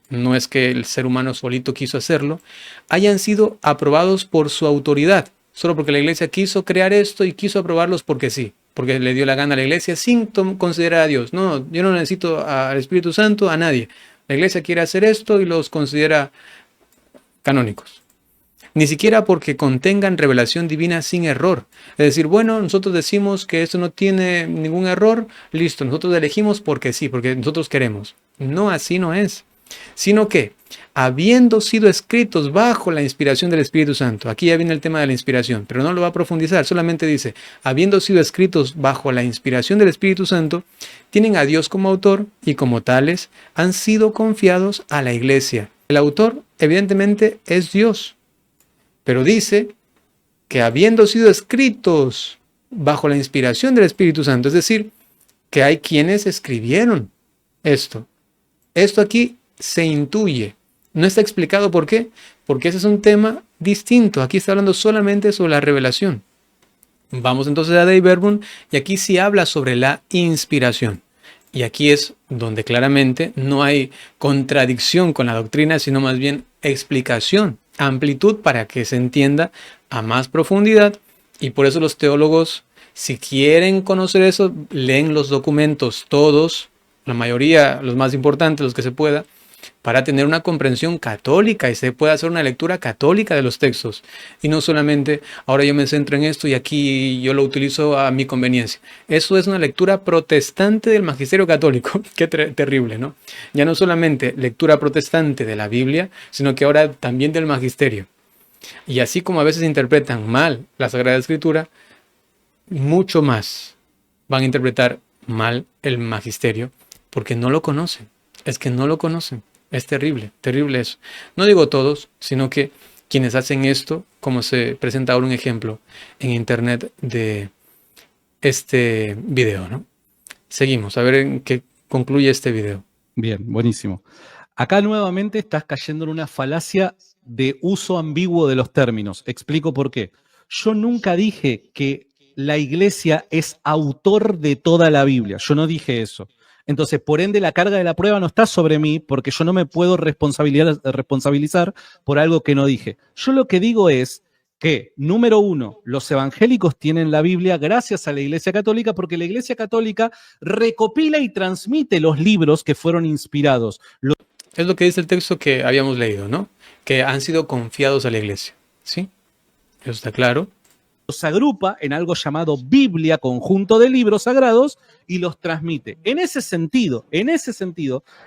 C: no es que el ser humano solito quiso hacerlo, hayan sido aprobados por su autoridad, solo porque la Iglesia quiso crear esto y quiso aprobarlos porque sí, porque le dio la gana a la Iglesia sin considerar a Dios. No, yo no necesito al Espíritu Santo, a nadie. La Iglesia quiere hacer esto y los considera canónicos. Ni siquiera porque contengan revelación divina sin error. Es decir, bueno, nosotros decimos que esto no tiene ningún error, listo, nosotros elegimos porque sí, porque nosotros queremos. No, así no es. Sino que, habiendo sido escritos bajo la inspiración del Espíritu Santo, aquí ya viene el tema de la inspiración, pero no lo va a profundizar, solamente dice, habiendo sido escritos bajo la inspiración del Espíritu Santo, tienen a Dios como autor y como tales han sido confiados a la Iglesia. El autor, evidentemente, es Dios. Pero dice que habiendo sido escritos bajo la inspiración del Espíritu Santo, es decir, que hay quienes escribieron esto. Esto aquí se intuye. No está explicado por qué, porque ese es un tema distinto. Aquí está hablando solamente sobre la revelación. Vamos entonces a Dei Verbum y aquí sí habla sobre la inspiración. Y aquí es donde claramente no hay contradicción con la doctrina, sino más bien explicación, amplitud para que se entienda a más profundidad. Y por eso los teólogos, si quieren conocer eso, leen los documentos todos, la mayoría, los más importantes, los que se pueda, para tener una comprensión católica y se pueda hacer una lectura católica de los textos. Y no solamente, ahora yo me centro en esto y aquí yo lo utilizo a mi conveniencia. Eso es una lectura protestante del magisterio católico. Qué terrible, ¿no? Ya no solamente lectura protestante de la Biblia, sino que ahora también del magisterio. Y así como a veces interpretan mal la Sagrada Escritura, mucho más van a interpretar mal el magisterio porque no lo conocen. Es que no lo conocen. Es terrible, terrible eso. No digo todos, sino que quienes hacen esto, como se presenta ahora un ejemplo en internet de este video, ¿no? Seguimos, a ver en qué concluye este video.
B: Bien, buenísimo. Acá nuevamente estás cayendo en una falacia de uso ambiguo de los términos. Explico por qué. Yo nunca dije que la Iglesia es autor de toda la Biblia. Yo no dije eso. Entonces, por ende, la carga de la prueba no está sobre mí porque yo no me puedo responsabilizar por algo que no dije. Yo lo que digo es que, número uno, los evangélicos tienen la Biblia gracias a la Iglesia Católica porque la Iglesia Católica recopila y transmite los libros que fueron inspirados.
C: Es lo que dice el texto que habíamos leído, ¿no? Que han sido confiados a la Iglesia, ¿sí? Eso está claro.
B: Los agrupa en algo llamado Biblia, conjunto de libros sagrados, y los transmite. En ese sentido,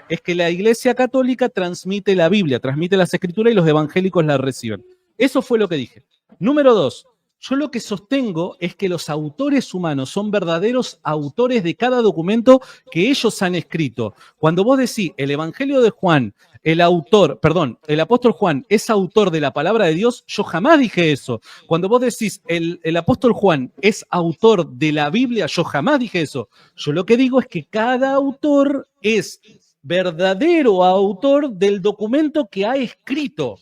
B: es que la Iglesia Católica transmite la Biblia, transmite las Escrituras y los evangélicos la reciben. Eso fue lo que dije. Número dos, yo lo que sostengo es que los autores humanos son verdaderos autores de cada documento que ellos han escrito. Cuando vos decís el Evangelio de Juan, el apóstol Juan es autor de la palabra de Dios, yo jamás dije eso. Cuando vos decís el apóstol Juan es autor de la Biblia, yo jamás dije eso. Yo lo que digo es que cada autor es verdadero autor del documento que ha escrito.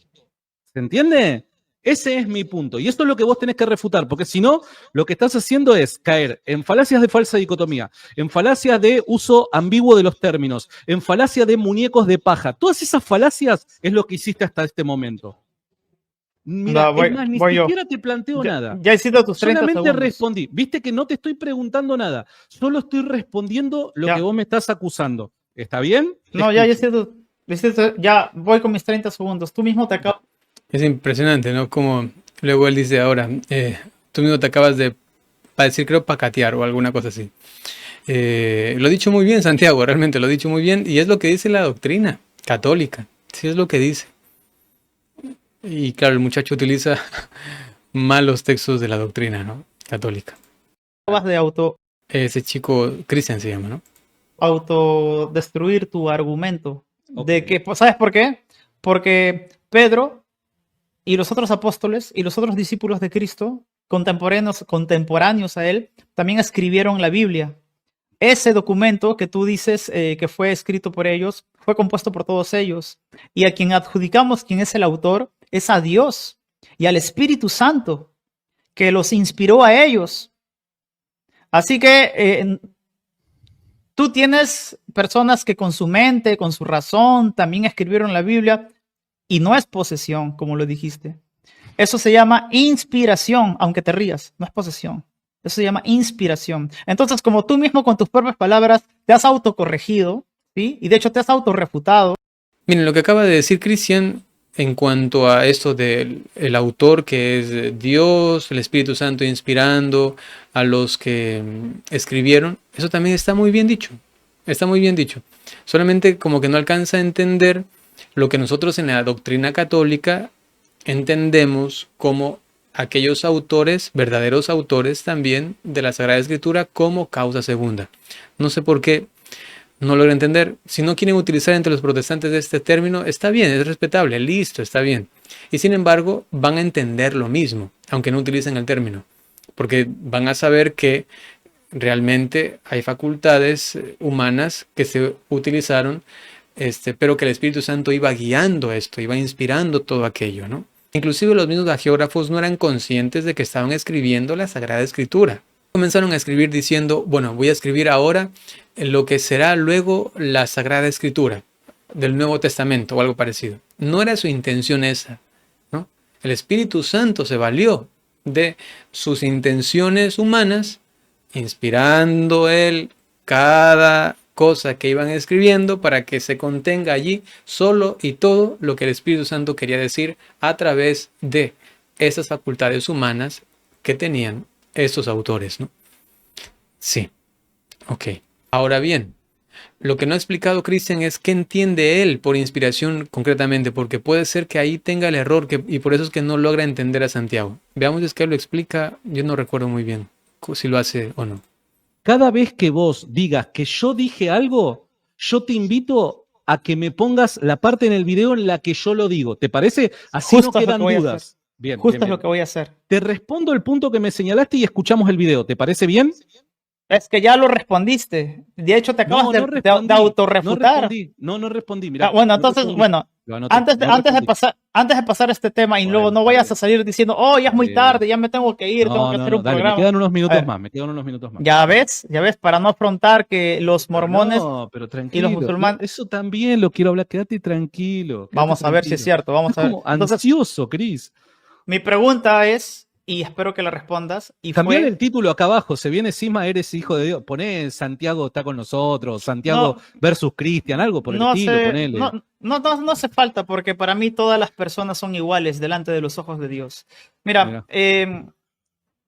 B: ¿Se entiende? Ese es mi punto. Y esto es lo que vos tenés que refutar, porque si no, lo que estás haciendo es caer en falacias de falsa dicotomía, en falacias de uso ambiguo de los términos, en falacias de muñecos de paja. Todas esas falacias es lo que hiciste hasta este momento. Mira, es más, ni siquiera te planteo nada.
A: Ya hiciste tus 30
B: Solamente
A: segundos.
B: respondí. Viste que no te estoy preguntando nada. Solo estoy respondiendo lo que vos me estás acusando. ¿Está bien?
A: No, ya hiciste, ya voy con mis 30 segundos. Tú mismo te acabas.
C: Es impresionante, ¿no? Como luego él dice ahora, tú mismo te acabas de decir, creo, pacatear o alguna cosa así. Lo he dicho muy bien, Santiago, realmente lo he dicho muy bien. Y es lo que dice la doctrina católica. Sí, es lo que dice. Y claro, el muchacho utiliza malos textos de la doctrina, ¿no? Católica.
A: De auto.
C: Ese chico, Cristian se llama, ¿no?
A: autodestruir tu argumento. De
B: Ok.
A: que, pues, ¿sabes por qué? Porque Pedro y los otros apóstoles y los otros discípulos de Cristo, contemporáneos a él, también escribieron la Biblia. Ese documento que tú dices que fue escrito por ellos, fue compuesto por todos ellos. Y a quien adjudicamos quién es el autor es a Dios y al Espíritu Santo, que los inspiró a ellos. Así que tú tienes personas que con su mente, con su razón, también escribieron la Biblia y no es posesión, como lo dijiste. Eso se llama inspiración, aunque te rías, no es posesión. Eso se llama inspiración. Entonces, como tú mismo con tus propias palabras te has autocorregido, ¿sí? Y de hecho te has autorrefutado.
C: Miren, lo que acaba de decir Cristian en cuanto a esto del el autor que es Dios, el Espíritu Santo inspirando a los que escribieron, eso también está muy bien dicho. Está muy bien dicho. Solamente como que no alcanza a entender lo que nosotros en la doctrina católica entendemos como aquellos autores, verdaderos autores también de la Sagrada Escritura como causa segunda. No sé por qué no logro entender. Si no quieren utilizar entre los protestantes este término, está bien, es respetable, listo, está bien. Y sin embargo, van a entender lo mismo, aunque no utilicen el término, porque van a saber que realmente hay facultades humanas que se utilizaron, pero que el Espíritu Santo iba guiando esto, iba inspirando todo aquello, ¿no? Inclusive los mismos hagiógrafos no eran conscientes de que estaban escribiendo la Sagrada Escritura. Comenzaron a escribir diciendo, bueno, voy a escribir ahora lo que será luego la Sagrada Escritura del Nuevo Testamento o algo parecido. No era su intención esa, ¿no? El Espíritu Santo se valió de sus intenciones humanas, inspirando él cada cosa que iban escribiendo para que se contenga allí solo y todo lo que el Espíritu Santo quería decir a través de esas facultades humanas que tenían estos autores, ¿no? Sí, ok. Ahora bien, lo que no ha explicado Cristian es qué entiende él por inspiración concretamente, porque puede ser que ahí tenga el error y por eso es que no logra entender a Santiago. Veamos si es que él lo explica, yo no recuerdo muy bien si lo hace o no.
B: Cada vez que vos digas que yo dije algo, yo te invito a que me pongas la parte en el video en la que yo lo digo. ¿Te parece? Así
A: Justo
B: no
A: es lo
B: quedan
A: que voy a
B: dudas.
A: hacer.
B: Bien,
A: Justo
B: bien,
A: es lo
B: bien.
A: que voy a hacer.
B: Te respondo el punto que me señalaste y escuchamos el video. ¿Te parece bien?
A: Es que ya lo respondiste. De hecho, te acabas
B: No,
A: de,
B: no
A: de-
B: respondí.
A: de autorrefutar.
B: No respondí. Mirá,
A: Bueno,
B: no
A: entonces,
B: respondí.
A: bueno,
B: Lo anoté,
A: antes
B: no respondí.
A: de pasar este tema y luego
B: Bueno,
A: no
B: está
A: vayas
B: bien.
A: a salir diciendo, oh, ya es muy
B: Está bien.
A: tarde, ya me tengo que ir, tengo que hacer un
B: Dale, me
A: programa.
B: quedan unos
A: A
B: minutos
A: ver,
B: más, me quedan unos minutos más.
A: ya ves, para no afrontar que los
B: Pero
A: mormones
B: no, pero
A: y los
B: tranquilo.
A: musulmanes.
B: Eso también lo quiero hablar. Quédate tranquilo.
A: Vamos a ver si es cierto, vamos
B: Estás
A: a ver.
B: como
A: Entonces,
B: ansioso, Cris.
A: mi pregunta es, y espero que la respondas, y
B: Cambiar
A: fue,
B: el título acá abajo. Se viene Cisma, eres hijo de Dios. Poné Santiago está con nosotros. Santiago
A: no,
B: versus Cristian. Algo por el
A: no
B: estilo,
A: hace,
B: ponele.
A: no hace falta, porque para mí todas las personas son iguales delante de los ojos de Dios. Mira,
B: Mira.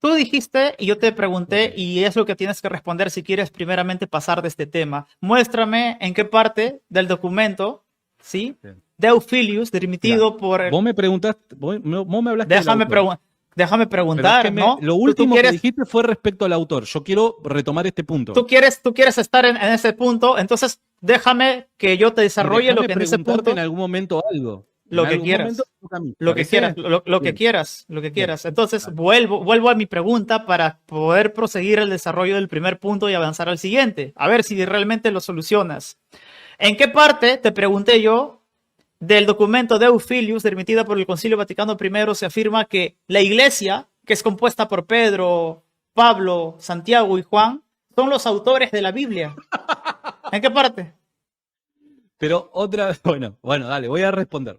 A: tú dijiste y yo te pregunté,
B: Ok.
A: y es lo que tienes que responder si quieres primeramente pasar de este tema. Muéstrame en qué parte del documento, ¿sí?
B: Bien.
A: De Euphilius, remitido por...
B: Vos me preguntaste, vos me hablaste del
A: Déjame,
B: autor.
A: déjame
B: Pero es
A: preguntar,
B: que
A: ¿no?
B: lo
A: Tú
B: último que
A: quieres,
B: dijiste fue respecto al autor. Yo quiero retomar este punto.
A: tú quieres estar en ese punto, entonces déjame que yo te desarrolle lo
B: Déjame
A: que en ese
B: preguntarte
A: punto,
B: en algún momento algo.
A: lo
B: En
A: que
B: algún
A: quieras.
B: momento toca a mí,
A: Lo que
B: ¿parece?
A: quieras, lo que
B: Bien.
A: quieras, lo que
B: Bien.
A: quieras. Entonces,
B: Vale.
A: vuelvo a mi pregunta para poder proseguir el desarrollo del primer punto y avanzar al siguiente. A ver si realmente lo solucionas. ¿En qué parte, te pregunté yo, del documento de Euphilius, remitida por el Concilio Vaticano I, se afirma que la iglesia, que es compuesta por Pedro, Pablo, Santiago y Juan, son los autores de la Biblia? ¿En qué parte?
B: Pero otra vez, bueno, dale, voy a responder.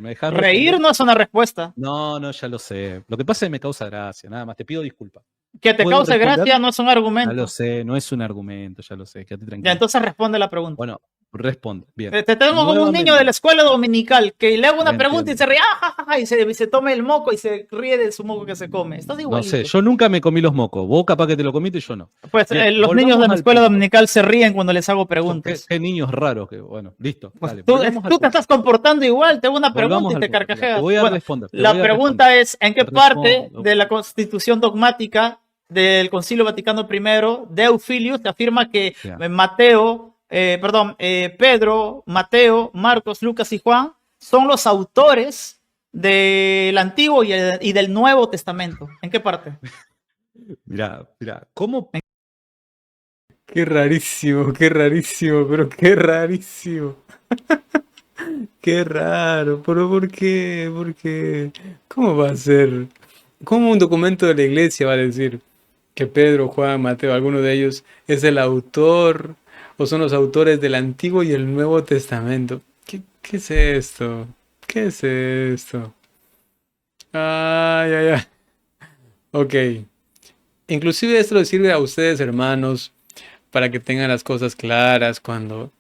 B: ¿Me dejás
A: Reír
B: responder?
A: no es una respuesta.
B: No, ya lo sé. Lo que pasa es que me causa gracia, nada más. Te pido disculpas.
A: Que te
B: ¿Puedo
A: cause
B: responder?
A: gracia no es un
B: Ya
A: argumento.
B: lo sé, no es un argumento, ya lo sé. Quédate tranquilo.
A: Ya, entonces responde la pregunta.
B: Bueno, responde. Bien.
A: Te tengo como un
B: Nuevamente.
A: niño de la escuela dominical que le hago una
B: Ya
A: pregunta y
B: entiendo.
A: se ríe, ¡ah, ja, ja, ja! Y se toma el moco y se ríe de su moco que se come. Estás
B: No
A: igualito.
B: sé, yo nunca me comí los mocos. Vos capaz que te lo comiste y yo no.
A: Pues
B: Bien,
A: los niños de
B: volvamos
A: la
B: al
A: escuela
B: punto.
A: dominical se ríen cuando les hago
B: Qué,
A: preguntas.
B: qué niños raros que, bueno, listo.
A: Pues
B: Dale,
A: tú
B: volvamos al
A: te
B: punto.
A: estás comportando igual, te hago una
B: Volvamos
A: pregunta y
B: al
A: te
B: punto. Mira,
A: carcajeas.
B: te voy a
A: Bueno,
B: responder.
A: la pregunta es, ¿en qué
B: Te
A: parte
B: respondo.
A: de la constitución dogmática del Concilio Vaticano I, Deufilius, afirma que
B: Ya.
A: Pedro, Mateo, Marcos, Lucas y Juan son los autores del Antiguo y del Nuevo Testamento. ¿En qué parte?
B: Mirá, ¿cómo
C: Qué rarísimo, pero qué rarísimo. Qué raro, pero ¿por qué? ¿Por qué? ¿Cómo va a ser? ¿Cómo un documento de la iglesia va a decir que Pedro, Juan, Mateo, alguno de ellos es el autor o son los autores del Antiguo y el Nuevo Testamento? ¿Qué es esto? ¿Qué es esto? Ay, ay, ay. Ok. Inclusive esto les sirve a ustedes, hermanos, para que tengan las cosas claras cuando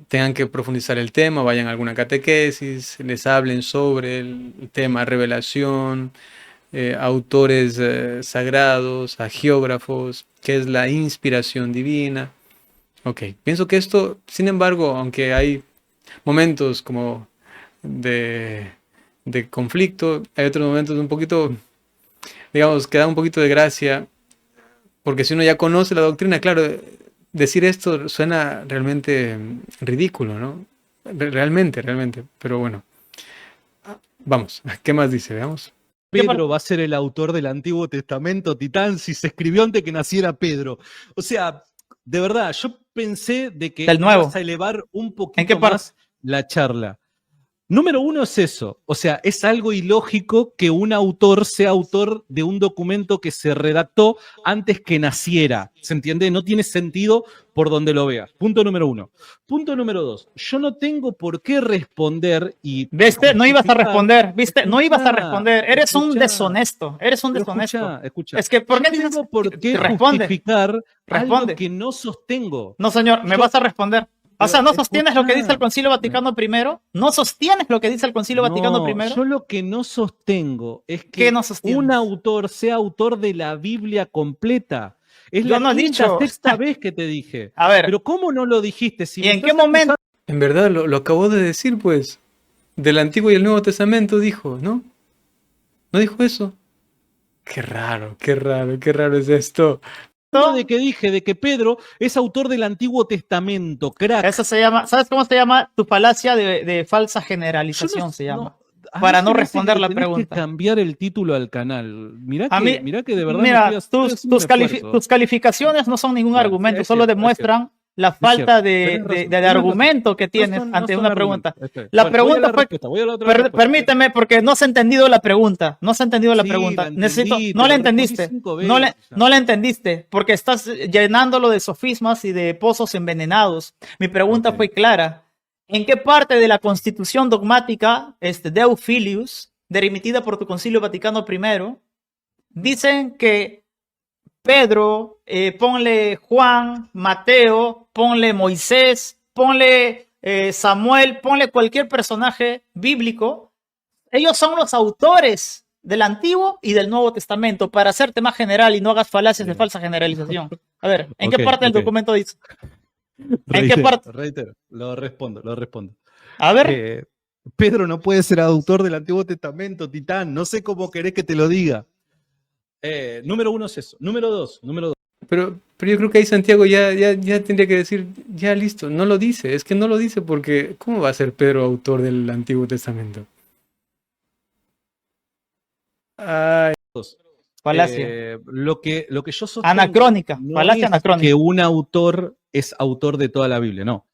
C: tengan que profundizar el tema, vayan a alguna catequesis, les hablen sobre el tema revelación, autores sagrados, agiógrafos, qué es la inspiración divina. Ok, pienso que esto, sin embargo, aunque hay momentos como de, de conflicto, hay otros momentos un poquito, digamos, que da un poquito de gracia, porque si uno ya conoce la doctrina, claro, decir esto suena realmente ridículo, ¿no? Realmente, pero bueno. Vamos, ¿qué más dice? Veamos.
B: Pedro va a ser el autor del Antiguo Testamento, Titán, si se escribió antes que naciera Pedro? O sea, de verdad, yo pensé de que
A: Del Nuevo.
B: ibas a elevar un
A: ¿En qué
B: poquito
A: parte?
B: más la charla. Número uno es eso, o sea, es algo ilógico que un autor sea autor de un documento que se redactó antes que naciera, ¿se entiende? No tiene sentido por donde lo veas. Punto número uno. Punto número dos, yo no tengo por qué responder y...
A: ¿Viste? No ibas a responder, ¿viste? No ibas a
B: Escuchá,
A: responder. Eres un
B: escuchá.
A: deshonesto, eres un
B: Pero
A: deshonesto.
B: escucha.
A: Es que, ¿por qué
B: No
A: dices?
B: tengo por qué
A: Responde,
B: justificar
A: responde.
B: algo que no sostengo.
A: No, señor, me
B: Yo-
A: vas a responder. O
B: pero
A: sea, ¿no sostienes lo que dice el
B: escuchá.
A: Concilio Vaticano I? ¿No sostienes lo que dice el Concilio Vaticano I?
B: Yo lo que no sostengo es
A: ¿Qué
B: que
A: no sostienes?
B: un autor sea autor de la Biblia completa. Es
A: Yo
B: la
A: no he
B: quinta,
A: dicho.
B: sexta vez que te dije.
A: A ver,
B: Pero ¿cómo no lo dijiste? Si
A: ¿y
B: me
A: en qué
B: estás
A: momento?
C: En verdad, lo acabó de decir, pues. Del Antiguo y el Nuevo Testamento dijo, ¿no? ¿No dijo eso? Qué raro es esto.
B: acusando de que dije de que Pedro es autor del Antiguo Testamento, crack.
A: Eso se llama, ¿sabes cómo se llama? Tu falacia de falsa generalización se llama.
B: A
A: Para
B: mí
A: no
B: se me hace
A: responder
B: que
A: la
B: le tenés
A: pregunta.
B: que cambiar el título al canal. Mirá
A: A mí,
B: que de verdad
A: mira,
B: me estoy haciendo un esfuerzo.
A: tus calificaciones no son ningún
B: Ya,
A: argumento,
B: es
A: solo
B: cierto,
A: demuestran la
B: Es
A: falta
B: cierto, tenés razón,
A: de
B: tenés razón.
A: argumento que tienes
B: No
A: ante
B: son
A: una pregunta.
B: argumentos. Está bien.
A: La
B: Bueno, voy a
A: pregunta fue,
B: respuesta, voy a la otra respuesta.
A: permíteme, porque no se ha entendido la pregunta. No se ha entendido la
B: Sí,
A: pregunta.
B: la entendí,
A: No
B: te
A: la
B: lo
A: entendiste.
B: respondí 5
A: No
B: veces ya.
A: no la entendiste, porque estás llenándolo de sofismas y de pozos envenenados. Mi pregunta
B: Ok.
A: fue clara. ¿En qué parte de la constitución dogmática, Deo Filius, remitida por tu Concilio Vaticano I, dicen que Pedro, ponle Juan, Mateo, ponle Moisés, ponle Samuel, ponle cualquier personaje bíblico, ellos son los autores del Antiguo y del Nuevo Testamento, para hacerte más general y no hagas falacias de
B: Bien.
A: falsa generalización? A ver, ¿en
B: Ok,
A: qué parte del
B: ok.
A: documento dice? ¿En qué parte?
B: Reitero, lo respondo.
A: A ver,
B: Pedro no puede ser autor del Antiguo Testamento, Titán. No sé cómo querés que te lo diga. Número uno es eso. Número dos.
C: Pero yo creo que ahí Santiago ya tendría que decir, ya listo, no lo dice. Es que no lo dice porque, ¿cómo va a ser Pedro autor del Antiguo Testamento? Ay,
A: falacia.
B: Lo que yo sostengo
A: Anacrónica,
B: no
A: falacia
B: es
A: anacrónica.
B: que un autor es autor de toda la Biblia, no.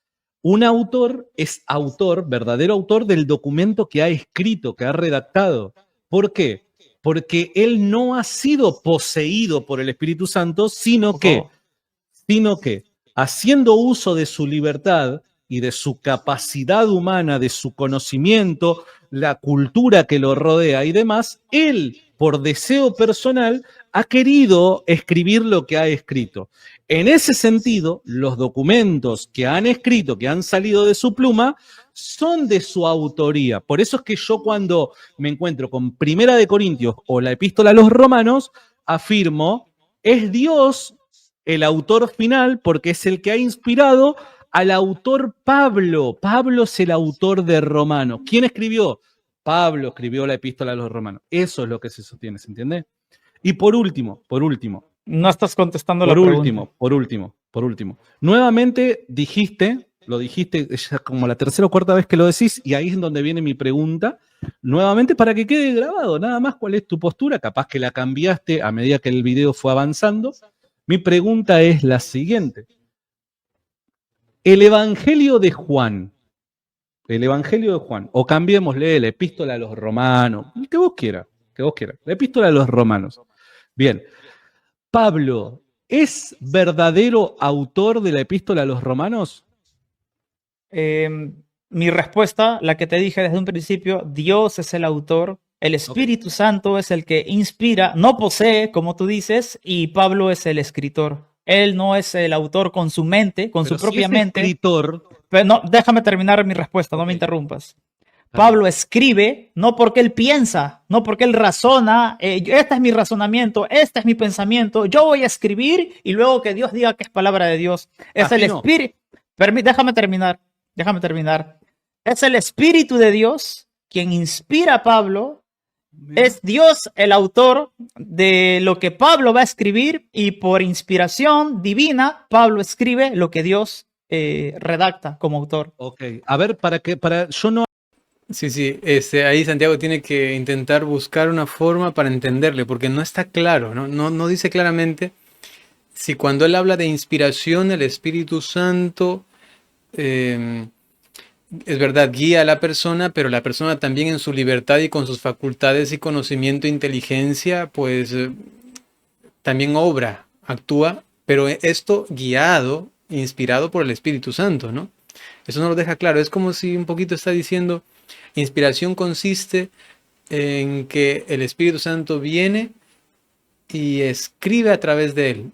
B: Un autor es autor, verdadero autor del documento que ha escrito, que ha redactado. ¿Por qué? Porque él no ha sido poseído por el Espíritu Santo, sino
A: Por
B: que
A: favor.
B: haciendo uso de su libertad y de su capacidad humana, de su conocimiento, la cultura que lo rodea y demás, él, por deseo personal, ha querido escribir lo que ha escrito. En ese sentido, los documentos que han escrito, que han salido de su pluma, son de su autoría. Por eso es que yo cuando me encuentro con Primera de Corintios o la Epístola a los Romanos, afirmo, es Dios el autor final porque es el que ha inspirado al autor Pablo. Pablo es el autor de Romanos. ¿Quién escribió? Pablo escribió la Epístola a los Romanos. Eso es lo que se sostiene, ¿se entiende? Y por último,
A: No estás contestando la pregunta.
B: por último. Nuevamente lo dijiste ya como la tercera o cuarta vez que lo decís, y ahí es donde viene mi pregunta. Nuevamente, para que quede grabado, nada más cuál es tu postura, capaz que la cambiaste a medida que el video fue avanzando. Mi pregunta es la siguiente. El Evangelio de Juan, o cambiémosle la epístola a los romanos, el que vos quieras, la epístola a los romanos. Bien, Pablo, ¿es verdadero autor de la epístola a los romanos?
A: Mi respuesta, la que te dije desde un principio, Dios es el autor, el Espíritu Santo es el que inspira, no posee, como tú dices, y Pablo es el escritor. Él no es el autor con su mente, con su propia mente.
B: Escritor.
A: Pero no, déjame terminar mi respuesta, no me interrumpas. Pablo escribe no porque él piensa, no porque él razona, este es mi razonamiento, este es mi pensamiento, yo voy a escribir y luego que Dios diga que es palabra de Dios. Es el Espíritu. Déjame terminar. Es el Espíritu de Dios quien inspira a Pablo. Es Dios el autor de lo que Pablo va a escribir y por inspiración divina, Pablo escribe lo que Dios redacta como autor.
B: Ok, a ver, yo no...
C: Sí, ahí Santiago tiene que intentar buscar una forma para entenderle, porque no está claro, no dice claramente si cuando él habla de inspiración, el Espíritu Santo, es verdad, guía a la persona, pero la persona también en su libertad y con sus facultades y conocimiento e inteligencia, pues también obra, actúa, pero esto guiado, inspirado por el Espíritu Santo, ¿no? Eso no lo deja claro, es como si un poquito está diciendo, inspiración consiste en que el Espíritu Santo viene y escribe a través de él.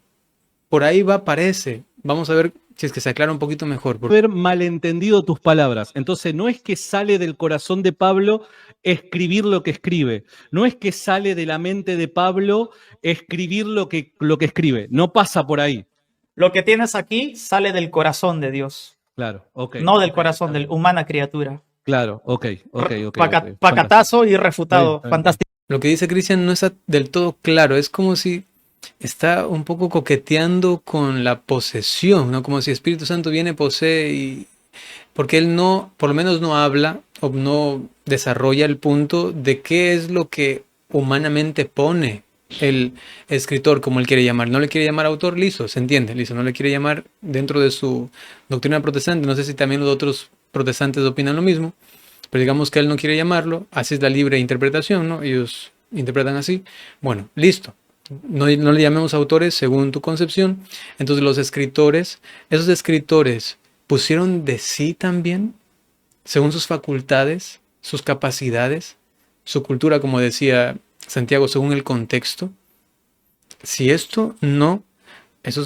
C: Por ahí parece. Vamos a ver si es que se aclara un poquito mejor.
B: Haber malentendido tus palabras. Entonces, no es que sale del corazón de Pablo escribir lo que escribe. No es que sale de la mente de Pablo escribir lo que escribe. No pasa por ahí.
A: Lo que tienes aquí sale del corazón de Dios.
B: Claro, ok.
A: No del corazón de la humana criatura.
B: Claro, ok.
A: Pacatazo y refutado. Fantástico.
C: Lo que dice Cristian no está del todo claro. Es como si está un poco coqueteando con la posesión, ¿no? Como si Espíritu Santo viene, posee, porque él no, por lo menos no habla o no desarrolla el punto de qué es lo que humanamente pone el escritor, como él quiere llamar. No le quiere llamar autor, listo, se entiende, listo. No le quiere llamar dentro de su doctrina protestante. No sé si también los otros protestantes opinan lo mismo, pero digamos que él no quiere llamarlo. Así es la libre interpretación, ¿no? Ellos interpretan así. Bueno, listo. No le llamemos autores según tu concepción. Entonces los escritores, esos escritores pusieron de sí también, según sus facultades, sus capacidades, su cultura, como decía Santiago, según el contexto. Si esto no, eso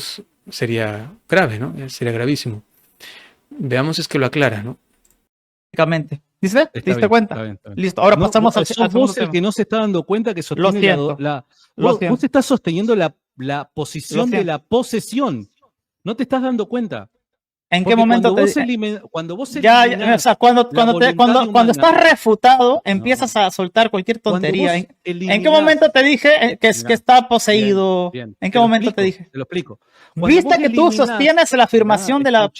C: sería grave, ¿no? Sería gravísimo. Veamos si es que lo aclara, ¿no?
A: ¿Dice? ¿Te diste cuenta?
B: Está bien.
A: Listo, ahora pasamos al segundo
B: vos el
A: tema.
B: que no se está dando cuenta que
A: Lo
B: sostiene
A: siento.
B: vos estás sosteniendo la posición de la posesión. No te estás dando cuenta.
A: ¿En qué momento
B: cuando vos
A: cuando estás refutado, empiezas a soltar cualquier tontería. ¿En qué momento te dije que está poseído? ¿En qué momento te dije?
B: Te lo explico.
A: ¿Viste que tú sostienes la afirmación de la...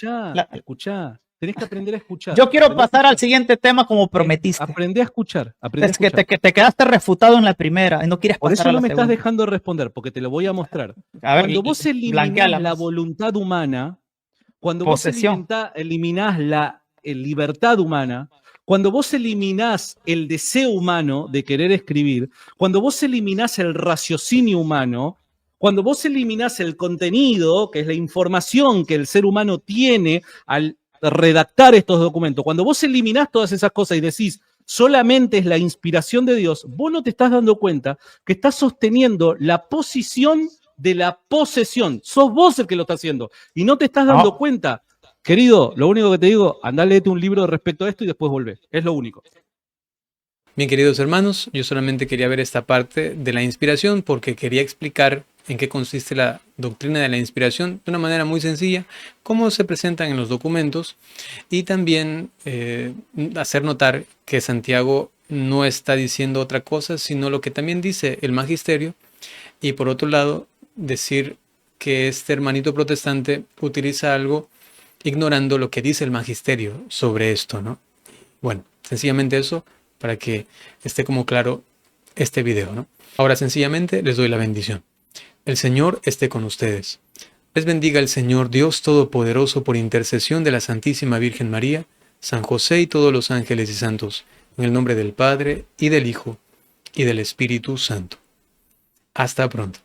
B: Escuchá. Tenés que aprender a escuchar.
A: Yo quiero pasar al siguiente tema como prometiste.
B: Aprendí a escuchar.
A: Que te quedaste refutado en la primera y no quieres pasar a la segunda.
B: Por eso no me estás dejando responder, porque te lo voy a mostrar. Cuando vos eliminás la voluntad humana, cuando vos eliminás la libertad humana, cuando vos eliminás el deseo humano de querer escribir, cuando vos eliminás el raciocinio humano, cuando vos eliminás el contenido, que es la información que el ser humano tiene al redactar estos documentos, cuando vos eliminás todas esas cosas y decís solamente es la inspiración de Dios, vos no te estás dando cuenta que estás sosteniendo la posición de la posesión. Sos vos el que lo está haciendo y no te estás dando cuenta. Querido, lo único que te digo, andá, léete un libro respecto a esto y después volvé. Es lo único.
C: Bien, queridos hermanos, yo solamente quería ver esta parte de la inspiración porque quería explicar en qué consiste la doctrina de la inspiración de una manera muy sencilla, cómo se presentan en los documentos y también hacer notar que Santiago no está diciendo otra cosa, sino lo que también dice el magisterio, Y por otro lado, decir que este hermanito protestante utiliza algo ignorando lo que dice el magisterio sobre esto, ¿no? Bueno, sencillamente eso para que esté como claro este video, ¿no? Ahora sencillamente les doy la bendición. El Señor esté con ustedes. Les bendiga el Señor Dios Todopoderoso por intercesión de la Santísima Virgen María, San José y todos los ángeles y santos, en el nombre del Padre y del Hijo y del Espíritu Santo. Hasta pronto.